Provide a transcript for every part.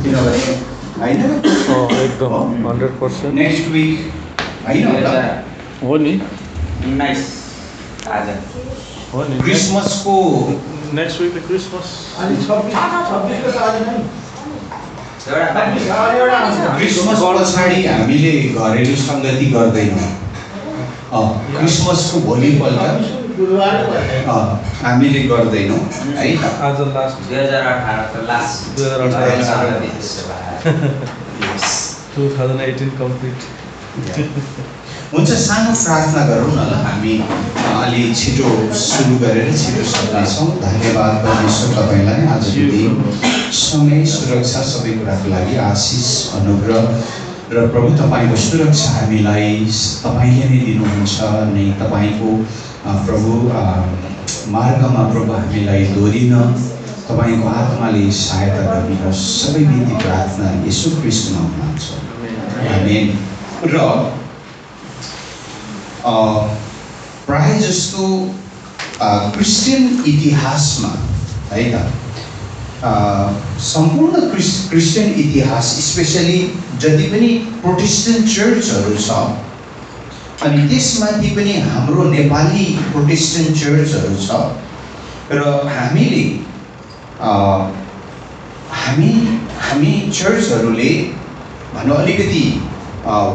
किनभने होइन एकदम 100%। नेक्स्ट विक होइन होला हो नि 19 आज हो नि क्रिसमसको नेक्स्ट विक क्रिसमस क्रिसमस पछाडि हामीले घरेलु सङ्गति गर्दैनौँ। क्रिसमसको भोलिपल्ट हामीले गर्दैनौँ है। आज लास्ट 2018 को लास्ट 2018 कम्प्लिट हुन्छ, सानो प्रार्थना गरौँ न ल। हामी अलि छिटो सुरु गरेर छिटो सक्नेछौँ। धन्यवाद परमेश्वर तपाईँलाई आजको दिन समय सुरक्षा सबै कुराको लागि आशिष अनुग्रह र प्रभु तपाईँको सुरक्षा हामीलाई तपाईँले नै दिनुहुन्छ नै। तपाईँको प्रभु मार्गमा प्रभु हामीलाई दोहोरिन तपाईँको आत्माले सहायता गरिदिनुहोस्। सबै बिन्ती प्रार्थना येशू ख्रीष्टको नाममा छ, आमेन। र प्राय जस्तो क्रिस्चियन इतिहासमा है त सम्पूर्ण क्रिस्चियन इतिहास स्पेसली जति पनि प्रोटेस्टेन्ट चर्चहरू छ अनि त्यसमाथि पनि हाम्रो नेपाली प्रोटेस्टेन्ट चर्चहरू छ र हामी चर्चहरूले भनौँ अलिकति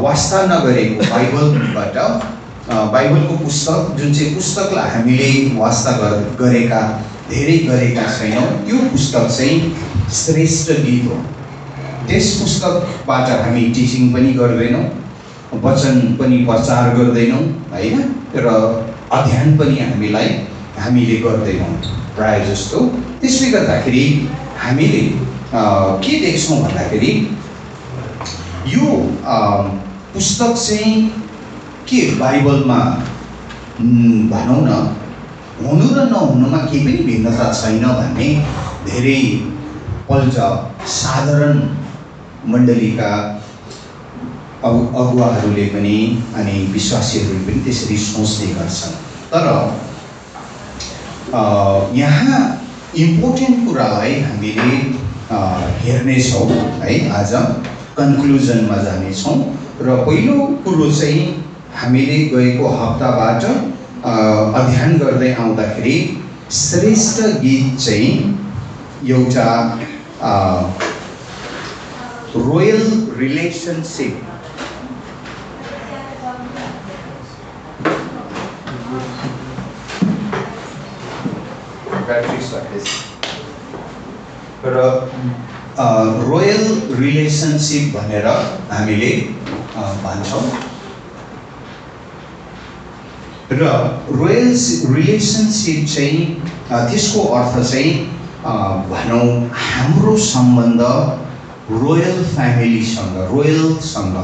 वास्ता नगरेको बाइबलबाट बाइबलको पुस्तक जुन चाहिँ पुस्तकलाई हामीले वास्ता गरेका छैनौँ त्यो पुस्तक चाहिँ श्रेष्ठ गीत हो। त्यस पुस्तकबाट हामी टिचिङ पनि गर्दैनौँ, वचन पनि प्रचार गर्दैनौँ होइन, र अध्ययन पनि हामीले गर्दैनौँ प्राय जस्तो। त्यसले गर्दाखेरि हामीले के देख्छौँ भन्दाखेरि यो पुस्तक चाहिँ के बाइबलमा भनौँ न हुनु र नहुनुमा केही पनि भिन्नता छैन भन्ने धेरैपल्ट साधारण मण्डलीका अगुवाहरूले पनि अनि विश्वासीहरूले पनि त्यसरी सोच्ने गर्छन्। तर यहाँ इम्पोर्टेन्ट कुरालाई हामीले हेर्नेछौँ है। आज कन्क्लुजनमा जानेछौँ र पहिलो कुरो चाहिँ हामीले गएको हप्ताबाट अध्ययन गर्दै आउँदाखेरि श्रेष्ठ गीत चाहिँ एउटा रोयल रिलेसनसिप र रोयल रिलेसनसिप भनेर हामीले भन्छौँ र रोयल रिलेसनसिप चाहिँ त्यसको अर्थ चाहिँ भनौँ हाम्रो सम्बन्ध रोयल फ्यामिलीसँग, रोयलसँग।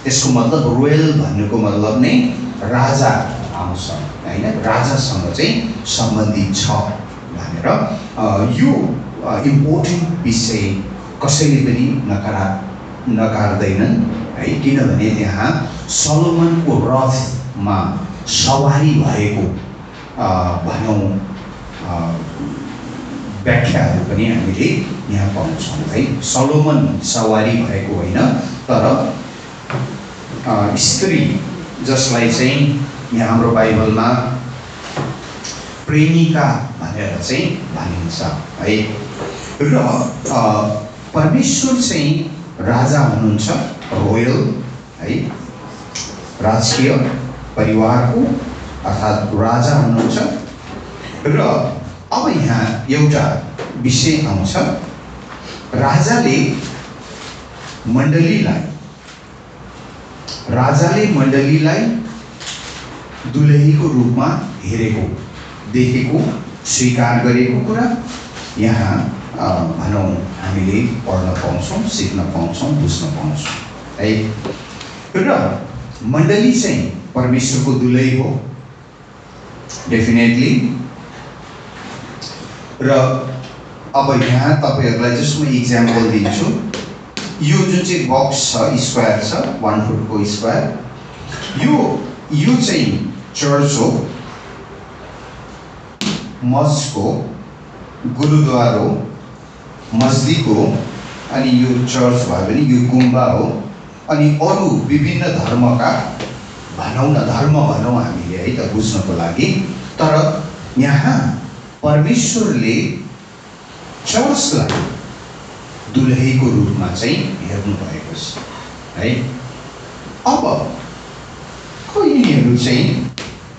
त्यसको मतलब रोयल भन्नुको मतलब नै राजा आउँछ होइन, राजासँग चाहिँ सम्बन्धित छ भनेर यो इम्पोर्टेन्ट विषय कसैले पनि नकार्दैनन् है। किनभने त्यहाँ सलोमनको रथमा सवारी भएको भनौँ व्याख्याहरू पनि हामीले यहाँ पाउँछौँ है। सलोमन सवारी भएको होइन, तर स्त्री जसलाई चाहिँ यहाँ हाम्रो बाइबलमा प्रेमिका भनेर चाहिँ भनिन्छ है। र परमेश्वर चाहिँ राजा हुनुहुन्छ, रोयल है, राजकीय परिवारको अर्थात् राजा हुनुहुन्छ। र अब यहाँ एउटा विषय आउँछ, राजाले मण्डलीलाई दुलहीको रूपमा हेरेको, देखेको, स्वीकार गरेको कुरा यहाँ भनौँ हामीले पढ्न पाउँछौँ, सिक्न पाउँछौँ, बुझ्न पाउँछौँ है। र मण्डली चाहिँ परमेश्वरको दुलही हो डेफिनेटली। र अब यहाँ तपाईँहरूलाई जस्ट म इक्जाम्पल दिन्छु। यो जुन चाहिँ बक्स छ, स्क्वायर छ, 1 फुटको स्क्वायर, यो चाहिँ चर्च हो, मस्जिद हो, गुरुद्वार हो, मस्जिद हो अनि यो चर्च भयो भने यो गुम्बा हो, अनि अरू विभिन्न धर्मका भनौँ न, धर्म भनौँ हामीले है त बुझ्नको लागि। तर यहाँ परमेश्वरले चर्चलाई दुलहीको रूपमा चाहिँ हेर्नु भएको छ है। अब को यिनीहरू चाहिँ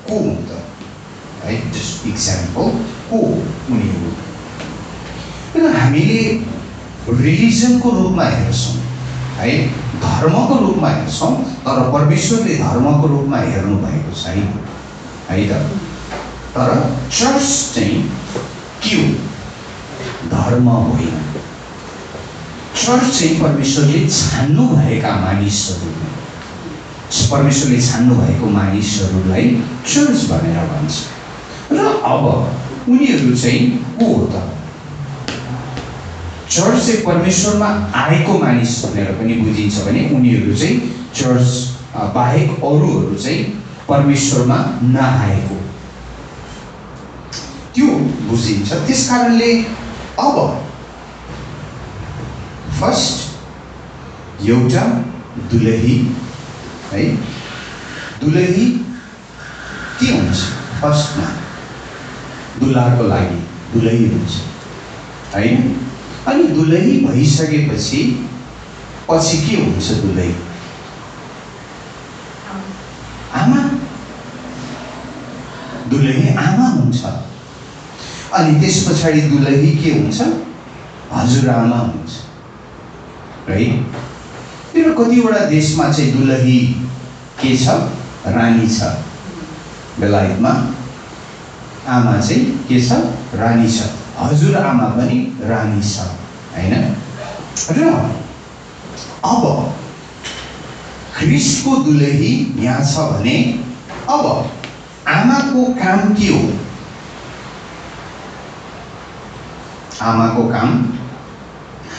को हुन् त है, जस्ट इक्जाम्पल को उनीहरू। किन हामीले रिलिजनको रूपमा हेर्छौँ है, धर्मको रूपमा हेर्छौँ, तर परमेश्वरले धर्मको रूपमा हेर्नु भएको छैन है त। तर चर्च चाहिँ के हो? धर्म होइन। चर्च चाहिँ परमेश्वरले छान्नु भएका मानिसहरू, परमेश्वरले छान्नु भएको मानिसहरूलाई चर्च भनेर भन्छ। र अब उनीहरू चाहिँ को हो त? चर्च चाहिँ परमेश्वरमा आएको मानिस भनेर पनि बुझिन्छ भने उनीहरू चाहिँ चर्च बाहेक अरूहरू चाहिँ परमेश्वरमा नआएको त्यो बुझिन्छ। त्यसकारणले अब फर्स्ट एउटा दुलही है, दुलही के हुन्छ? फर्स्टमा दुलाको लागि दुलही हुन्छ हैन। अनि दुलही भइसकेपछि पछि के हुन्छ? दुलही आमा, दुलही आमा हुन्छ। अनि त्यस पछाडि दुलही के हुन्छ? हजुरआमा हुन्छ है। तर कतिवटा देशमा चाहिँ दुलही के छ? रानी छ। बेलायतमा आमा चाहिँ के छ? रानी छ। हजुरआमा पनि रानी छ हैन। र अब ख्रीष्टको दुलही यहाँ छ भने अब आमाको काम के हो? आमाको काम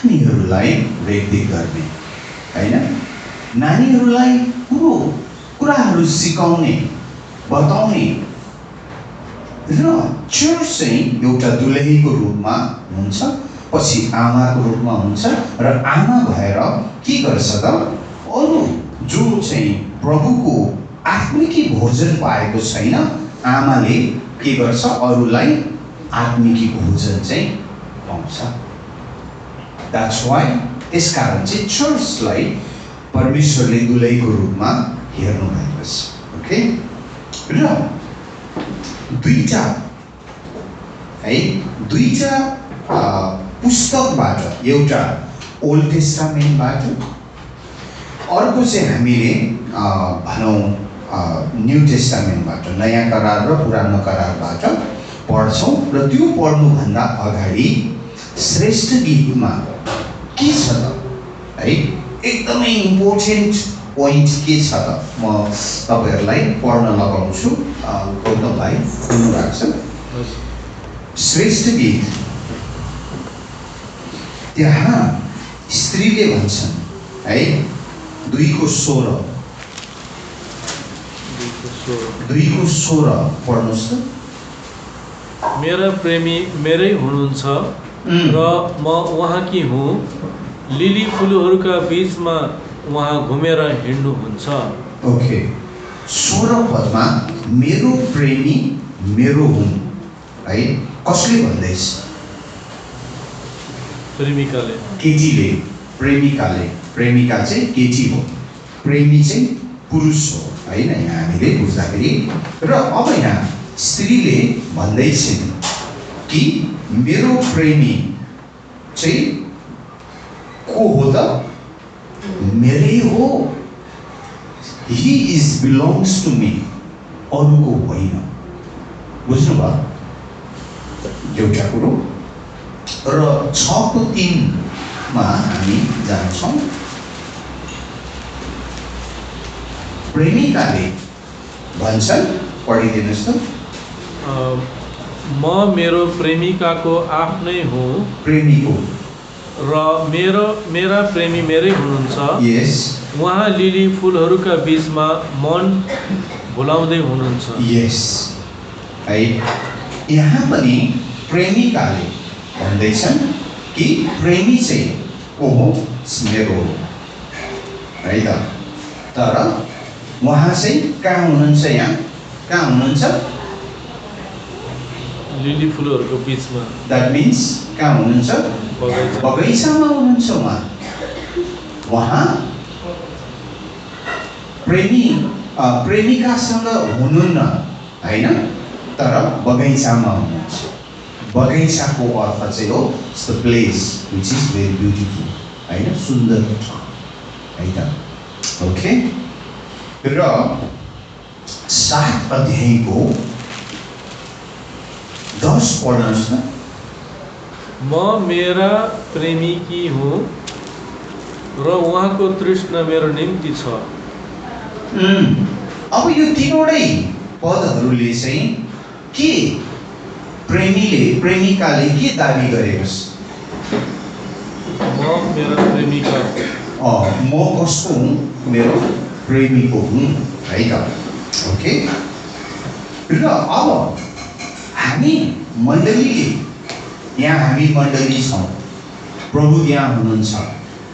नानीहरूलाई रेखदेख गर्ने हैन, नानीहरूलाई कुराहरू सिकाउने, बताउने। र चर्च चाहिँ एउटा दुलहीको रूपमा हुन्छ, पछि आमाको रूपमा हुन्छ। र आमा भएर के गर्छ त? अरू जो चाहिँ प्रभुको आत्मिकी भोजन पाएको छैन, आमाले के गर्छ? अरूलाई आत्मिकी भोजन चाहिँ पाउँछ। द्याट्स वाइ, त्यसकारण चाहिँ चर्चलाई परमेश्वरले दुलहीको रूपमा हेर्नु भएको छ। ओके। र दुईटा पुस्तकबाट, एउटा ओल्ड टेस्टामेन्टबाट, अर्को चाहिँ हामीले भनौँ न्यू टेस्टामेन्टबाट, नयाँ करार र पुरानो करारबाट पढ्छौँ। र त्यो पढ्नुभन्दा अगाडि श्रेष्ठ गीतमा के छ त है, एकदमै इम्पोर्टेन्ट पोइन्ट के छ त? म तपाईहरुलाई पढ्न लगाउँछु। गौतम भाइ सुन्नु भएको छ? श्रेष्ठ गीत, त्यहाँ स्त्रीले भन्छन् है, 2:16 पढ्नुहोस् त। मेरा प्रेमी मेरै हुनुहुन्छ र म उहाँकी हुँ, लिली फुलहरूका बीचमा उहाँ घुमेर हिँड्नुहुन्छ। ओके, 16 पदमा मेरो प्रेमी मेरो हुँ है, कसले भन्दैछ? प्रेमिकाले, केटीले, प्रेमिकाले। प्रेमिका चाहिँ केटी हो, प्रेमी चाहिँ पुरुष हो हैन, यहाँ हामीले बुझ्दाखेरि। र अब यहाँ स्त्रीले भन्दैछिन् कि मेरो प्रेमी चाहिँ को हो त? मेरै हो, he is belongs to me, अरूको होइन। बुझ्नुभयो एउटा कुरो। र 6:3 हामी जान्छौँ। प्रेमिकाले भन्छन्, पढिदिनुहोस् त। म मेरो प्रेमिकाको आफ्नै हुँ, प्रेमीको, र मेरा प्रेमी मेरै हुनुहुन्छ। यस, उहाँ लिली फुलहरूका बीचमा मन भुलाउँदै हुनुहुन्छ। यस है, यहाँ पनि प्रेमिकाले भन्दैछन् कि प्रेमी चाहिँ ओहो मेरो हो है त। तर उहाँ चाहिँ कहाँ हुनुहुन्छ? यहाँ कहाँ हुनुहुन्छ? लिली फुलहरूको बीचमा द्याट मिन्स कहाँ हुनुहुन्छ? बगैँचा बगैँचामा हुनुहुन्छ उहाँ। उहाँ प्रेमिकासँग हुनुहुन्न होइन, तर बगैँचामा हुनुहुन्छ। बगैँचाको अर्थ चाहिँ हो the place which is very beautiful होइन, सुन्दर है त। ओके, र 7 अध्यायको 10 पढ्नुहोस् न। म मेरा प्रेमीकी हुँ र उहाँको तृष्णा मेरो निम्ति छ। अब यो तीनवटै पदहरूले चाहिँ के प्रेमीले प्रेमिकाले के दाबी गरेको छ? म मेरा प्रेमिका म कसको हुँ? मेरो प्रेमीको हुँ है त। ओके, र अब हामी मण्डलीले, यहाँ हामी मण्डली छौँ, प्रभु यहाँ हुनुहुन्छ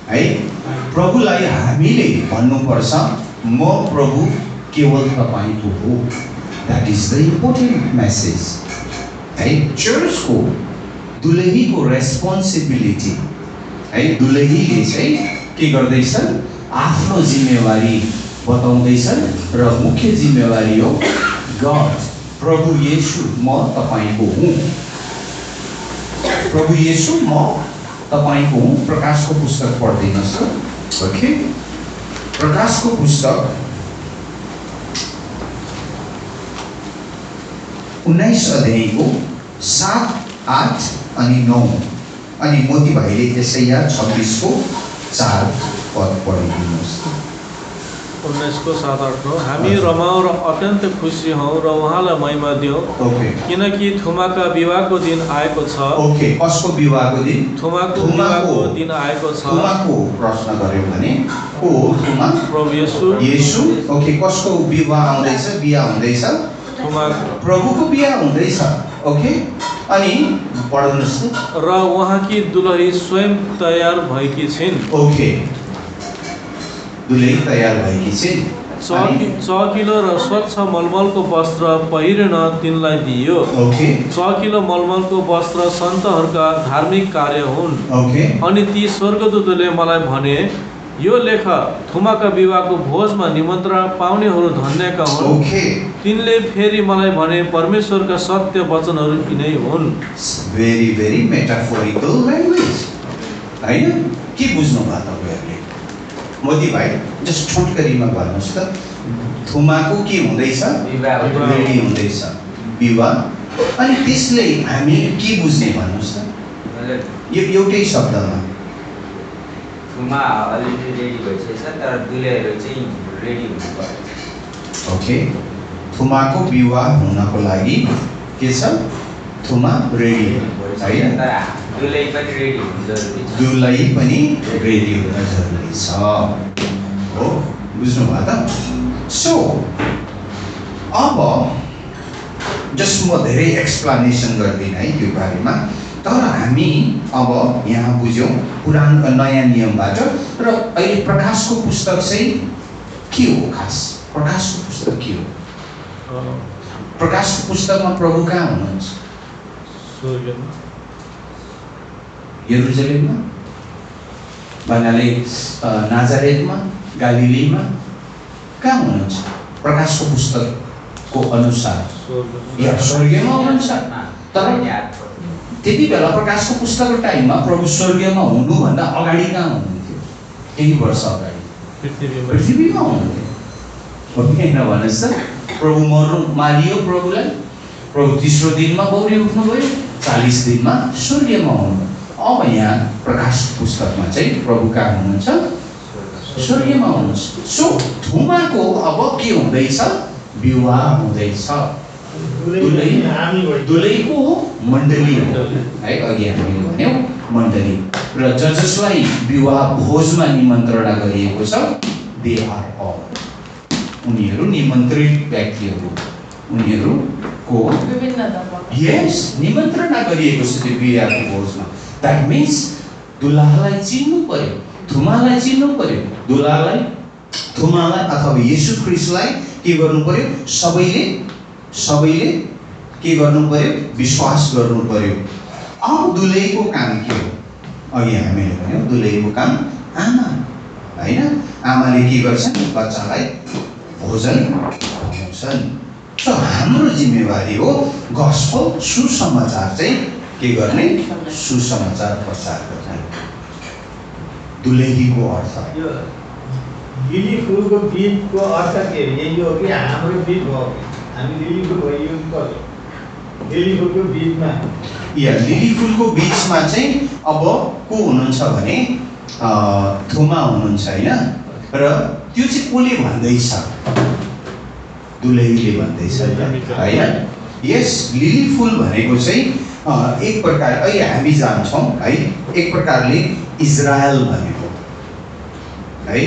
है। प्रभुलाई हामीले भन्नुपर्छ म प्रभु केवल तपाईँको हो। That is the important message है। चर्चको दुलहीको रेस्पोन्सिबिलिटी है, दुलहीले चाहिँ के गर्दैछन्? आफ्नो जिम्मेवारी बताउँदैछन् र मुख्य जिम्मेवारी हो गड, प्रभु येशू म तपाईँको हुँ, प्रभु येशू म तपाईँको हुँ। प्रकाशको पुस्तक पढ्दिनुहोस् त। ओके, प्रकाशको पुस्तक 19 अध्यायको 7, 8 अनि 9 अनि मोती भाइले यसैया 26 को 4 पद पढिदिनुहोस्। 19 को 7, 8, 9 हामी रमाउँ र अत्यन्त खुसी हौँ र उहाँलाई महिमा दिउँ। ओके, किनकि थुमाका विवाहको दिन आएको छ। ओके, कसको विवाहको दिन? थुमाको विवाहको दिन आएको छ। थुमाको प्रश्न गर्यो भने को थुमा? प्रभु येशू। येशू। ओके, कसको विवाह आउँदैछ? बिहा हुँदैछ? थुमा प्रभुको बिहा हुँदैछ। ओके, अनि पढ्नुहोस् न। र उहाँकी दुलही स्वयं तयार भएकी छिन्। ओके, दुलही तयार भएकी छिन्। चकिलो र स्वच्छ मलमलको वस्त्र पहिरन तिनलाई दिइयो। ओके, चकिलो मलमलको वस्त्र सन्तहरूका धार्मिक कार्य हुन्। ओके, अनि ती स्वर्गदूतले मलाई भने, यो लेख थुमाका विवाहको भोजमा निमन्त्रणा पाउनेहरू धन्यका हुन्। ओके, तिनले फेरि मलाई भने, परमेश्वरका सत्य वचनहरू यिनै हुन्। भेरी भेरी मेटाफोरिकल ल्याङ्ग्वेज होइन। के बुझ्नु भयो तपाईँहरूले? मोदी भाइ जस्ट छोटकरीमा भन्नुहोस् त। थुमाको के हुँदैछ? विवाह रेडी हुँदैछ, विवाह। अनि त्यसले हामी के बुझ्ने भन्नुहोस् त? यो एउटै शब्दमा थुमा अलरेडी रेडी भइसकेछ, तर दुलहीहरू चाहिँ रेडी हुनु पर्यो। ओके, थुमाको विवाह हुनको लागि के छ? थुमा रेडी होइन, तर दुलही पनि रेडी हुनु जरुरी छ। दुलही पनि रेडी हुन जरुरी छ हो। बुझ्नु भयो त? सो अब जस्ट म धेरै एक्सप्लेनेसन गर्दिनँ है यो बारेमा, तर हामी अब यहाँ बुझ्यौँ पुरानो नयाँ नियमबाट। र अहिले प्रकाशको पुस्तक चाहिँ के हो खास? प्रकाशको पुस्तक के हो? प्रकाशको पुस्तकमा प्रभु कहाँ हुनुहुन्छ? स्वर्गमा, यरुसलेममा, भन्नाले नाजारेतमा, गालिलीमा कहाँ हुनुहुन्छ? प्रकाशको पुस्तकको अनुसार या स्वर्गमा हुनुहुन्छ। तर त्यति बेला प्रकाशको पुस्तकको टाइममा प्रभु स्वर्गमा हुनुभन्दा अगाडि कहाँ हुनुहुन्थ्यो? केही वर्ष अगाडि पृथ्वीमा हुनुहुन्थ्यो। होइन भन्नुहोस् त? प्रभु मारियो प्रभुलाई, प्रभु तेस्रो दिनमा बौरी उठ्नुभयो, 40 दिनमा स्वर्गमा हुनुभयो। अब यहाँ प्रकाशको पुस्तकमा चाहिँ प्रभु कहाँ हुनुहुन्छ? स्वर्गमा हुनुहुन्छ। सो थुमाको अब के हुँदैछ? विवाह हुँदैछ। दुलहीको मण्डली हो है, अघि हामीले भन्यौँ मण्डली। र जसलाई विवाह भोजमा निमन्त्रणा गरिएको छ, दे आर अल, उनीहरू निमन्त्रित व्यक्तिहरू, उनीहरूको यस निमन्त्रणा गरिएको छ त्यो बिहाको भोजमा। द्याट मिन्स दुलालाई चिन्नु पर्यो, थुमालाई चिन्नु पर्यो, दुलालाई, थुमालाई अथवा येशू ख्रीष्टलाई के गर्नु पर्यो? सबैले के गर्नु पर्यो? विश्वास गर्नु पर्यो। अब दुलहीको काम के हो? अघि हामीले भन्यौँ दुलहीको काम आमा हैन, आमाले के गर्छन्? बच्चालाई भोजन खुवाउँछन्। सो हाम्रो जिम्मेवारी हो गस्पल सुसमाचार चाहिँ के गर्ने? सुसमाचार प्रचार गर्ने। दुलहीको अर्थ यो लिली फुलको बीजको अर्थ के हो? यही हो कि हाम्रो बीज हो? हामी लिली फुल भइयो पर्यो। लिली फुलको बीजमा लिली फुलको बीचमा चाहिँ अब को हुनुहुन्छ भने थुमा हुनुहुन्छ हैन, र त्यो चाहिँ कोले भन्दैछ? दुलहीले भन्दैछ हैन। यस लिली फुल भनेको चाहिँ एक प्रकार अहिले हामी जान्छौँ है, एक प्रकारले इजरायल भनेको है,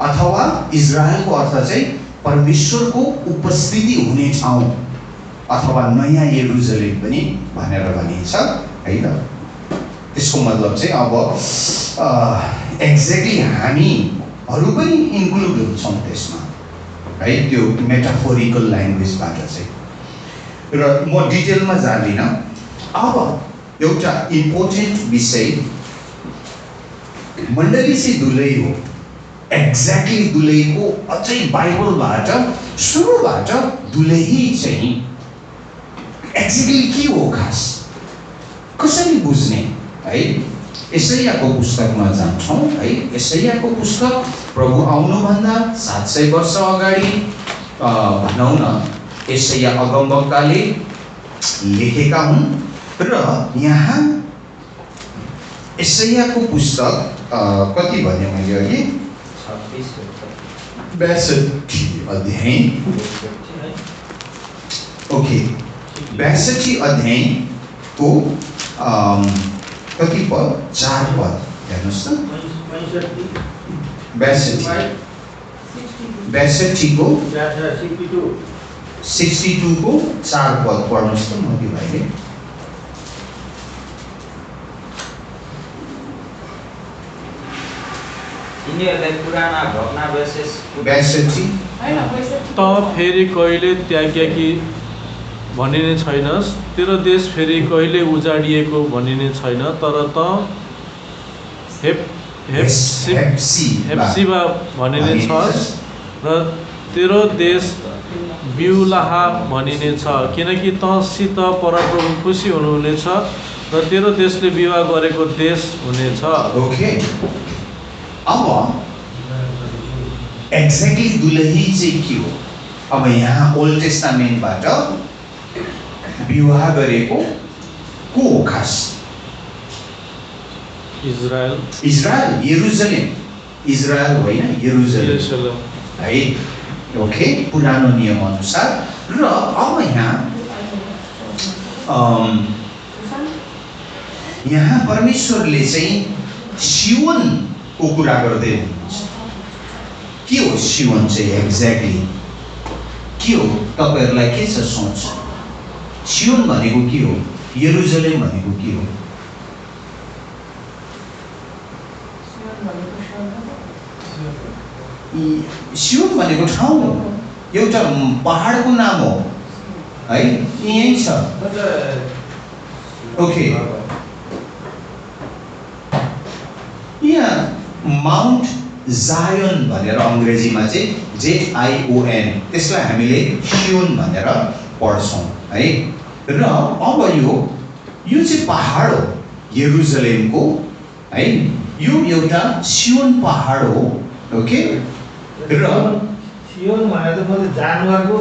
अथवा इजरायलको अर्थ चाहिँ परमेश्वरको उपस्थिति हुने ठाउँ अथवा नयाँ यरुशलेम पनि भनेर भनिन्छ है त। त्यसको मतलब चाहिँ अब एक्ज्याक्टली हामीहरू पनि इन्क्लुड हुन्छौँ त्यसमा है, त्यो मेटाफोरिकल ल्याङ्ग्वेजबाट चाहिँ। र म डिटेलमा जान्दिनँ। अब एउटा इम्पोर्टेन्ट विषय, मण्डली चाहिँ दुलही हो। एक्ज्याक्टली दुलहीको अझै बाइबलबाट सुरुबाट दुलही चाहिँ एक्ज्याक्टली के हो, खास कसरी बुझ्ने है? यशायाको पुस्तकमा जान्छौँ है। यशायाको पुस्तक प्रभु आउनुभन्दा 700 वर्ष अगाडि भनौँ न यशाया अगमवक्ताले लेखेका हुन्। र यहाँ यशायाको पुस्तक कति भने मैले अघि 62 अध्याय, ओके 62 अध्यायको कति पद? 4 पद हेर्नुहोस् त। 62 को 4 पद पढ्नुहोस् त मोदी भाइले। यिनीहरूलाई पुराना भग्नावशेष 62 त फेरि कहिले त्याग्याकी भनिने छैनस्, तेरो देश फेरि कहिले उजाडिएको भनिने छैन, तर त हेप्सिबा भनिने छस् र तेरो देश बिउलाहा भनिने छ, किनकि तँसित परमप्रभु खुसी हुनुहुनेछ र तेरो देशले विवाह गरेको देश हुनेछ। ओके, अब एक्ज्याक्टली दुलही चाहिँ के हो? अब यहाँ ओल्ड टेस्टामेन्टबाट विवाह गरेको को हो खास? इजरायल, यरुशलेम, इजरायल होइन यरुशलेम है। ओके, पुरानो नियम अनुसार। र अब यहाँ परमेश्वरले चाहिँ सियोनको कुरा गर्दै हुनुहुन्छ। के हो सियोन चाहिँ एक्ज्याक्टली के हो? तपाईँहरूलाई के छ सोच? सियोन भनेको के हो? यरुशलेम भनेको के हो? सियोन भनेको ठाउँ हो, एउटा पहाडको नाम हो है, यही छ। ओके, यहाँ माउन्ट जायन भनेर अङ्ग्रेजीमा चाहिँ ZION, त्यसलाई हामीले सियोन भनेर पढ्छौँ है। र अब यो चाहिँ पहाड हो यरुशलेमको है, यो एउटा सियोन पहाड हो। ओके, र सियोन भनेर त म जानवरको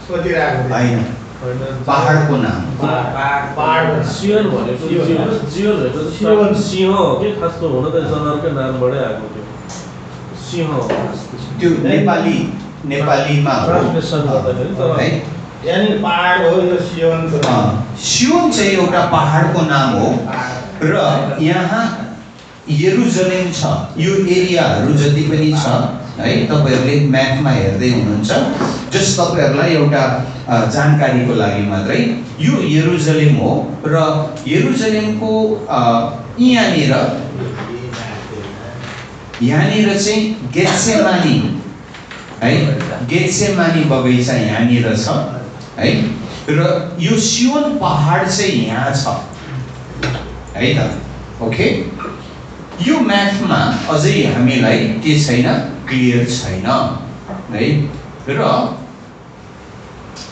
सोचिरहेको होइन, पहाडको नाम पहाड सियोन भनेको सिंह हो कि खास त हुन त जनावरकै नामबाटै आएको थियो। सिंह त्यो नेपालीमा ट्रान्सलेसन गर्दाखेरि तर है, यानी पहाड हो यो सियोनको नाम। सियोन चाहिँ एउटा पहाडको नाम हो। र यहाँ यरुशलेम छ, यो एरियाहरू जति पनि छ है, तपाईँहरूले म्यापमा हेर्दै हुनुहुन्छ। जस्ट तपाईँहरूलाई एउटा जानकारीको लागि मात्रै, यो यरुशलेम हो। र यरुशलेमको यहाँनिर चाहिँ गेत्सेमानी है, गेत्सेमानी बगैँचा यहाँनिर छ है, र यो सियोन पहाड चाहिँ यहाँ छ है त। ओके, यो म्याथमा अझै हामीलाई के छैन, क्लियर छैन है। र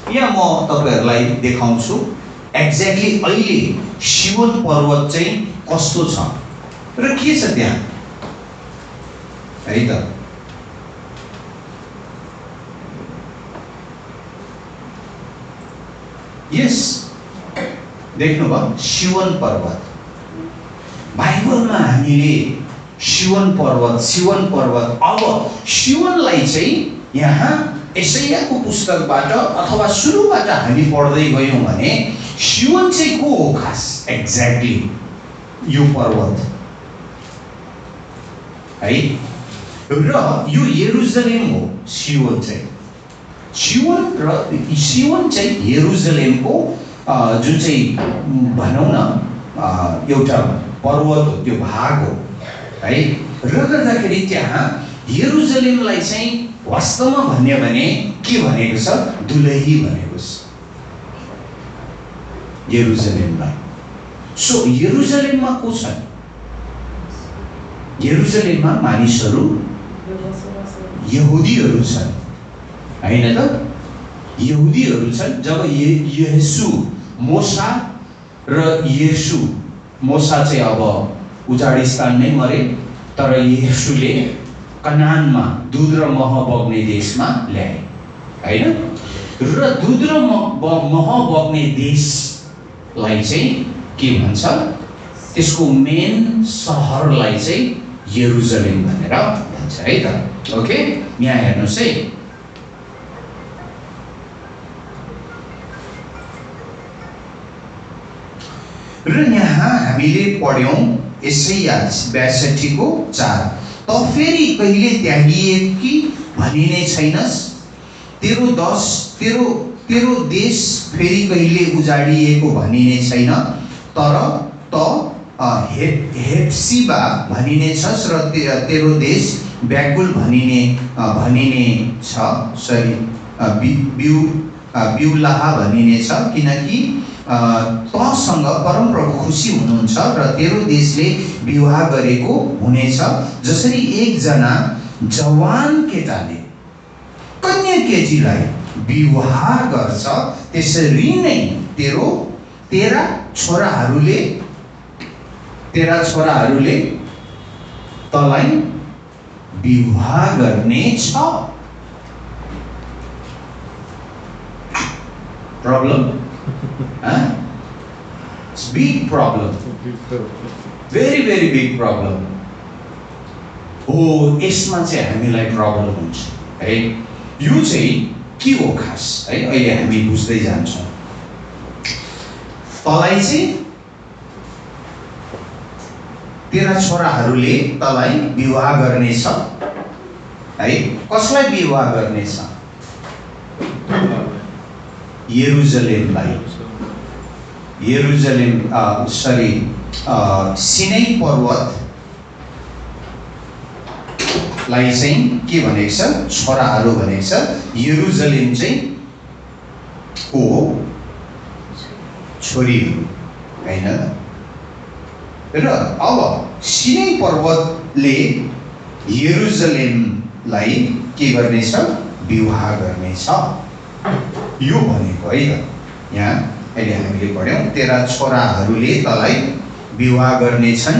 यहाँ म तपाईहरुलाई देखाउँछु एक्ज्याक्टली अहिले सियोन पर्वत चाहिँ कस्तो छ र के छ त्यहाँ है त। यस देख्नुभयो सियोन पर्वत, बाइबलमा हामीले सियोन पर्वत अब सियोनलाई चाहिँ यहाँ यशायाको पुस्तकबाट अथवा सुरुबाट हामी पढ्दै गयौँ भने सियोन चाहिँ को हो खास एक्ज्याक्टली यो पर्वत है, र यो यरुशलेम हो सियोन चाहिँ। सियोन चाहिँ यरुशलेमको जुन चाहिँ भनौँ न एउटा पर्वत हो, त्यो भाग हो है। र गर्दाखेरि त्यहाँ यरुशलेमलाई चाहिँ वास्तवमा भन्ने भने के भनेको छ, दुलही भनेको छ यरुशलेमलाई। सो यरुशलेममा को छन्, यरुशलेममा मानिसहरू यहुदीहरू छन् हैन त, यहुदीहरू छन्। जब येशू मोसा र येशू, मोसा चाहिँ अब उजाडिस्तानमै मरे, तर येशूले कनानमा दूध र मह बग्ने देशमा ल्याए हैन। र दूध र मह बग्ने देशलाई चाहिँ के भन्छ, त्यसको मेन सहरलाई चाहिँ यरुशलेम भनेर भन्छ है त। ओके, यहाँ हेर्नुस् है, र यहाँ हामीले पढ्यौं यशाया 62:4, त फेरि कहिले त्यागिएकी भनिने छैनस्, तेरो देश फेरि कहिले उजाडिएको भनिने छैन, तर त हेप्सिबा भनिने छस् र तेरो देश व्याकुल भनिने छ, सरी बिउलाहा भनिने छ, किनकि तसँग परमप्रभु खुसी हुनुहुन्छ र तेरो देशले विवाह गरेको हुनेछ। जसरी एकजना जवान केटाले कन्या केटीलाई विवाह गर्छ, त्यसरी नै तेरा छोराहरूले तँलाई विवाह गर्नेछ। Problem, big problem, very very big problem हो। यसमा चाहिँ हामीलाई प्रब्लम हुन्छ है। यो चाहिँ के हो खास है, अहिले हामी बुझ्दै जान्छौँ। तँलाई चाहिँ तेरा छोराहरूले तँलाई विवाह गर्नेछ है। कसलाई विवाह गर्नेछ? यरुशलेमलाई। यरुशलेम सिनै पर्वतलाई चाहिँ के भनेको छ, छोराहरू भनेको छ। यरुशलेम चाहिँ को हो? छोरीहरू हैन। र अब सिनै पर्वतले यरुशलेमलाई के गर्नेछ, विवाह गर्नेछ, यो भनेको है त। यहाँ अहिले हामीले पढ्यौं, तेरा छोराहरूले तँलाई विवाह गर्नेछन्।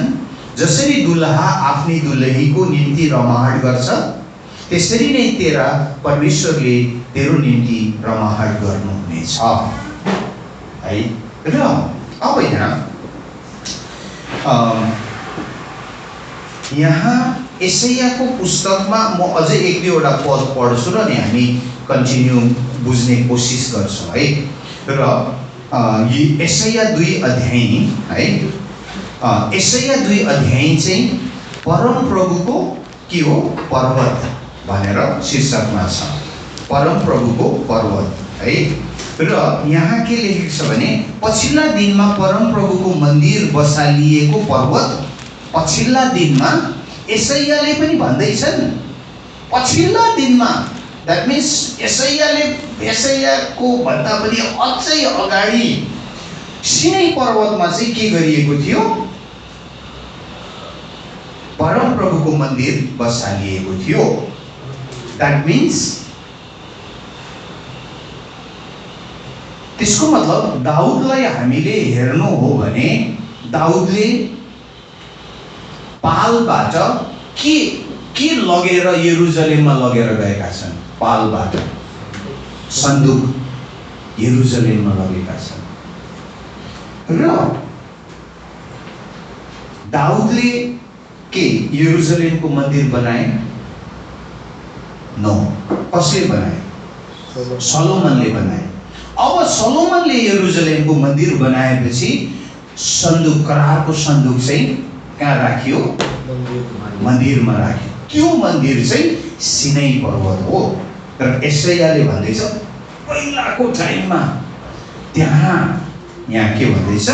जसरी दुलहा आफ्नी दुलहीको निम्ति रमाहाट गर्छ, त्यसरी नै तेरा परमेश्वरले तेरो निम्ति रमाहाट गर्नुहुनेछ है। र अब यहाँ यशायाको पुस्तकमा म अझै 1-2 पद पढ्छु र हामी कन्टिन्यू बुझ्ने कोसिस गर्छौँ है। र यशाया 2 अध्याय है, यशाया 2 अध्याय चाहिँ परमप्रभुको के हो, पर्वत भनेर शीर्षकमा छ। परमप्रभुको पर्वत है। र यहाँ के लेखेको छ भने पछिल्ला दिनमा परमप्रभुको मन्दिर बसालिएको पर्वत, पछिल्ला दिनमा यसैयाले पनि भन्दैछन् पछिल्ला दिनमा, द्याट मिन्स यसैयाको भन्दा पनि अझै अगाडि सिनै पर्वतमा चाहिँ के गरिएको थियो? परमप्रभुको मन्दिर बसालिएको थियो। द्याट मिन्स त्यसको मतलब दाउदलाई हामीले हेर्नु हो भने दाउदले पालबाट के लगेर यरुसलेममा लगेर गएका छन्? पालबाट सन्दुक यरुसलेममा लगेका छन्। र दाउदले के यरुसलेमको मन्दिर बनाए? नो, कसले बनाए? सलोमनले बनाए। अब सलोमनले यरुसलेमको मन्दिर बनाएपछि सन्दुक, करारको सन्दुक चाहिँ कहाँ राखियो? मन्दिरमा राख्यो। त्यो मन्दिर चाहिँ सिनै पर्वत हो। तर यसैयाले भन्दैछ पहिलाको टाइममा त्यहाँ, यहाँ के भन्दैछ?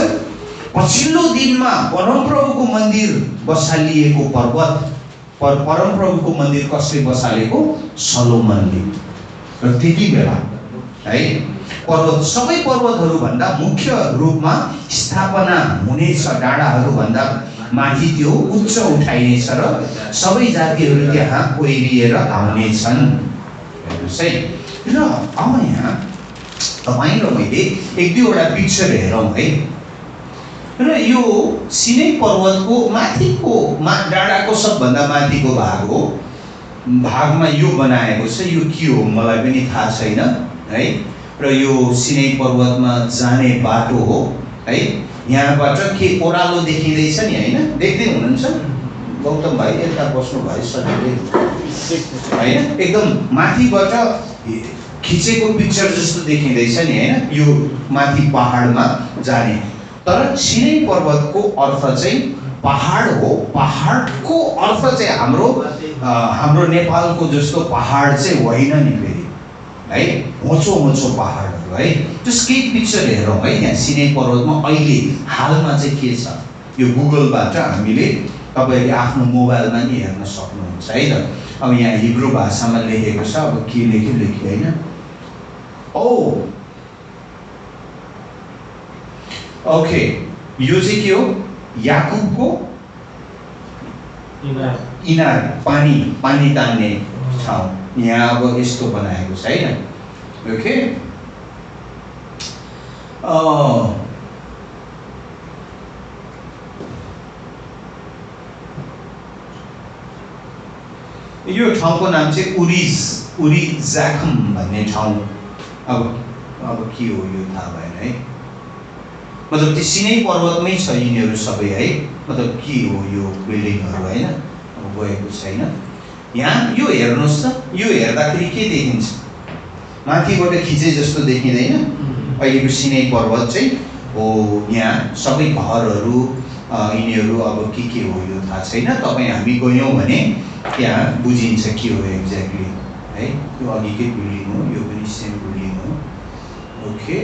पछिल्लो दिनमा परमप्रभुको मन्दिर बसालिएको पर्वत, परमप्रभुको मन्दिर कसले बसालेको? सलोमनले। र त्यति बेला है पर्वत, सबै पर्वतहरूभन्दा मुख्य रूपमा स्थापना हुनेछ, डाँडाहरूभन्दा माथि त्यो उच्च उठाइनेछ र सबै जातिहरू त्यहाँ ओइरिएर आउनेछन्। हेर्नुहोस् है। र अब यहाँ तपाईँ र मैले एक दुईवटा पिक्चर हेरौँ है। र यो सिनै पर्वतको माथिको डाँडाको सबभन्दा माथिको भाग हो। भागमा यो बनाएको छ, यो के हो मलाई पनि थाहा छैन है। र यो सिनै पर्वतमा जाने बाटो हो है। यहाँबाट के ओह्रालो देखिँदैछ नि होइन? देख्दै हुनुहुन्छ गौतम भाइ? यता बस्नु भयो सजिलै होइन? एकदम माथिबाट खिचेको पिक्चर जस्तो देखिँदैछ नि होइन? यो माथि पहाडमा जाने। तर सिनै पर्वतको अर्थ चाहिँ पहाड हो। पहाडको अर्थ चाहिँ हाम्रो नेपालको जस्तो पहाड चाहिँ होइन नि फेरि है, होचो होचो पहाडहरू है। जस केही पिक्चर हेरौँ है। यहाँ सिनै पर्वतमा अहिले हालमा चाहिँ के छ, यो गुगलबाट हामीले तपाईँले आफ्नो मोबाइलमा नि हेर्न सक्नुहुन्छ है त। अब यहाँ हिब्रू भाषामा लेखेको छ, अब के लेख्यो होइन? ओके, यो चाहिँ के हो? याकुबको इनार, पानी तान्ने ठाउँ। यहाँ अब यस्तो बनाएको छ होइन? ओके। यो ठाउँको नाम चाहिँ उरिजाखम भन्ने ठाउँ। अब के हो यो थाहा भएन है। मतलब त्यो सिनै पर्वतमै छ यिनीहरू सबै है। मतलब के हो यो बिल्डिङहरू होइन? अब गएको छैन। यहाँ यो हेर्नुहोस् त, यो हेर्दाखेरि के देखिन्छ? माथिबाट खिचे जस्तो देखिँदैन? अहिलेको सिनै पर्वत चाहिँ हो। यहाँ सबै घरहरू यिनीहरू अब के हो यो थाहा छैन। तपाईँ हामी गयौँ भने त्यहाँ बुझिन्छ के हो एक्ज्याक्टली है। यो अघिकै बिल्डिङ हो, यो पनि सेम बिल्डिङ हो। ओके,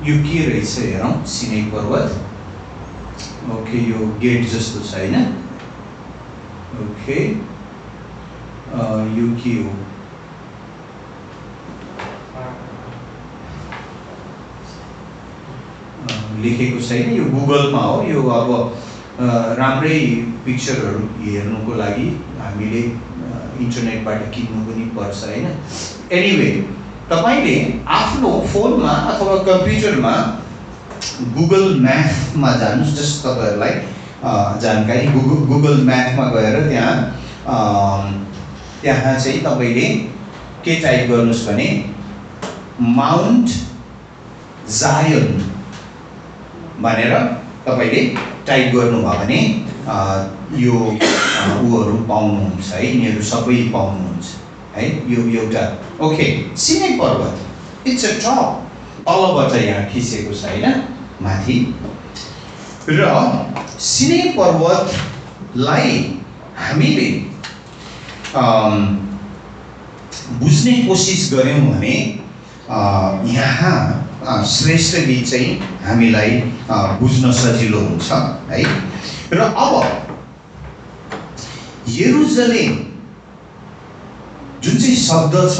यो के रहेछ हेरौँ? सिनै पर्वत। ओके, यो गेट जस्तो छ होइन? ओके, यो के हो? लेखेको छैन, यो गुगलमा हो। यो अब राम्रै पिक्चरहरू हेर्नुको लागि हामीले इन्टरनेटबाट किन्नु पनि पर्छ होइन? एनिवे, तपाईँले आफ्नो फोनमा अथवा कम्प्युटरमा गुगल म्यापमा जानुहोस्। जस्तो तपाईँहरूलाई जानकारी, गुगल म्यापमा गएर त्यहाँ चाहिँ तपाईँले के टाइप गर्नुहोस् भने माउन्ट जायन भनेर तपाईँले टाइप गर्नुभयो भने यो ऊहरू पाउनुहुन्छ है। यिनीहरू सबै पाउनुहुन्छ है। यो एउटा ओके सिनै पर्वत, इट्स अ टप, तलबाट यहाँ खिचेको छ होइन? माथि। र सिनै पर्वतलाई हामीले बुझ्ने कोसिस गऱ्यौँ भने यहाँ श्रेष्ठ गीत चाहिँ हामीलाई बुझ्न सजिलो हुन्छ है। र अब यरुशलेम जुन चाहिँ शब्द छ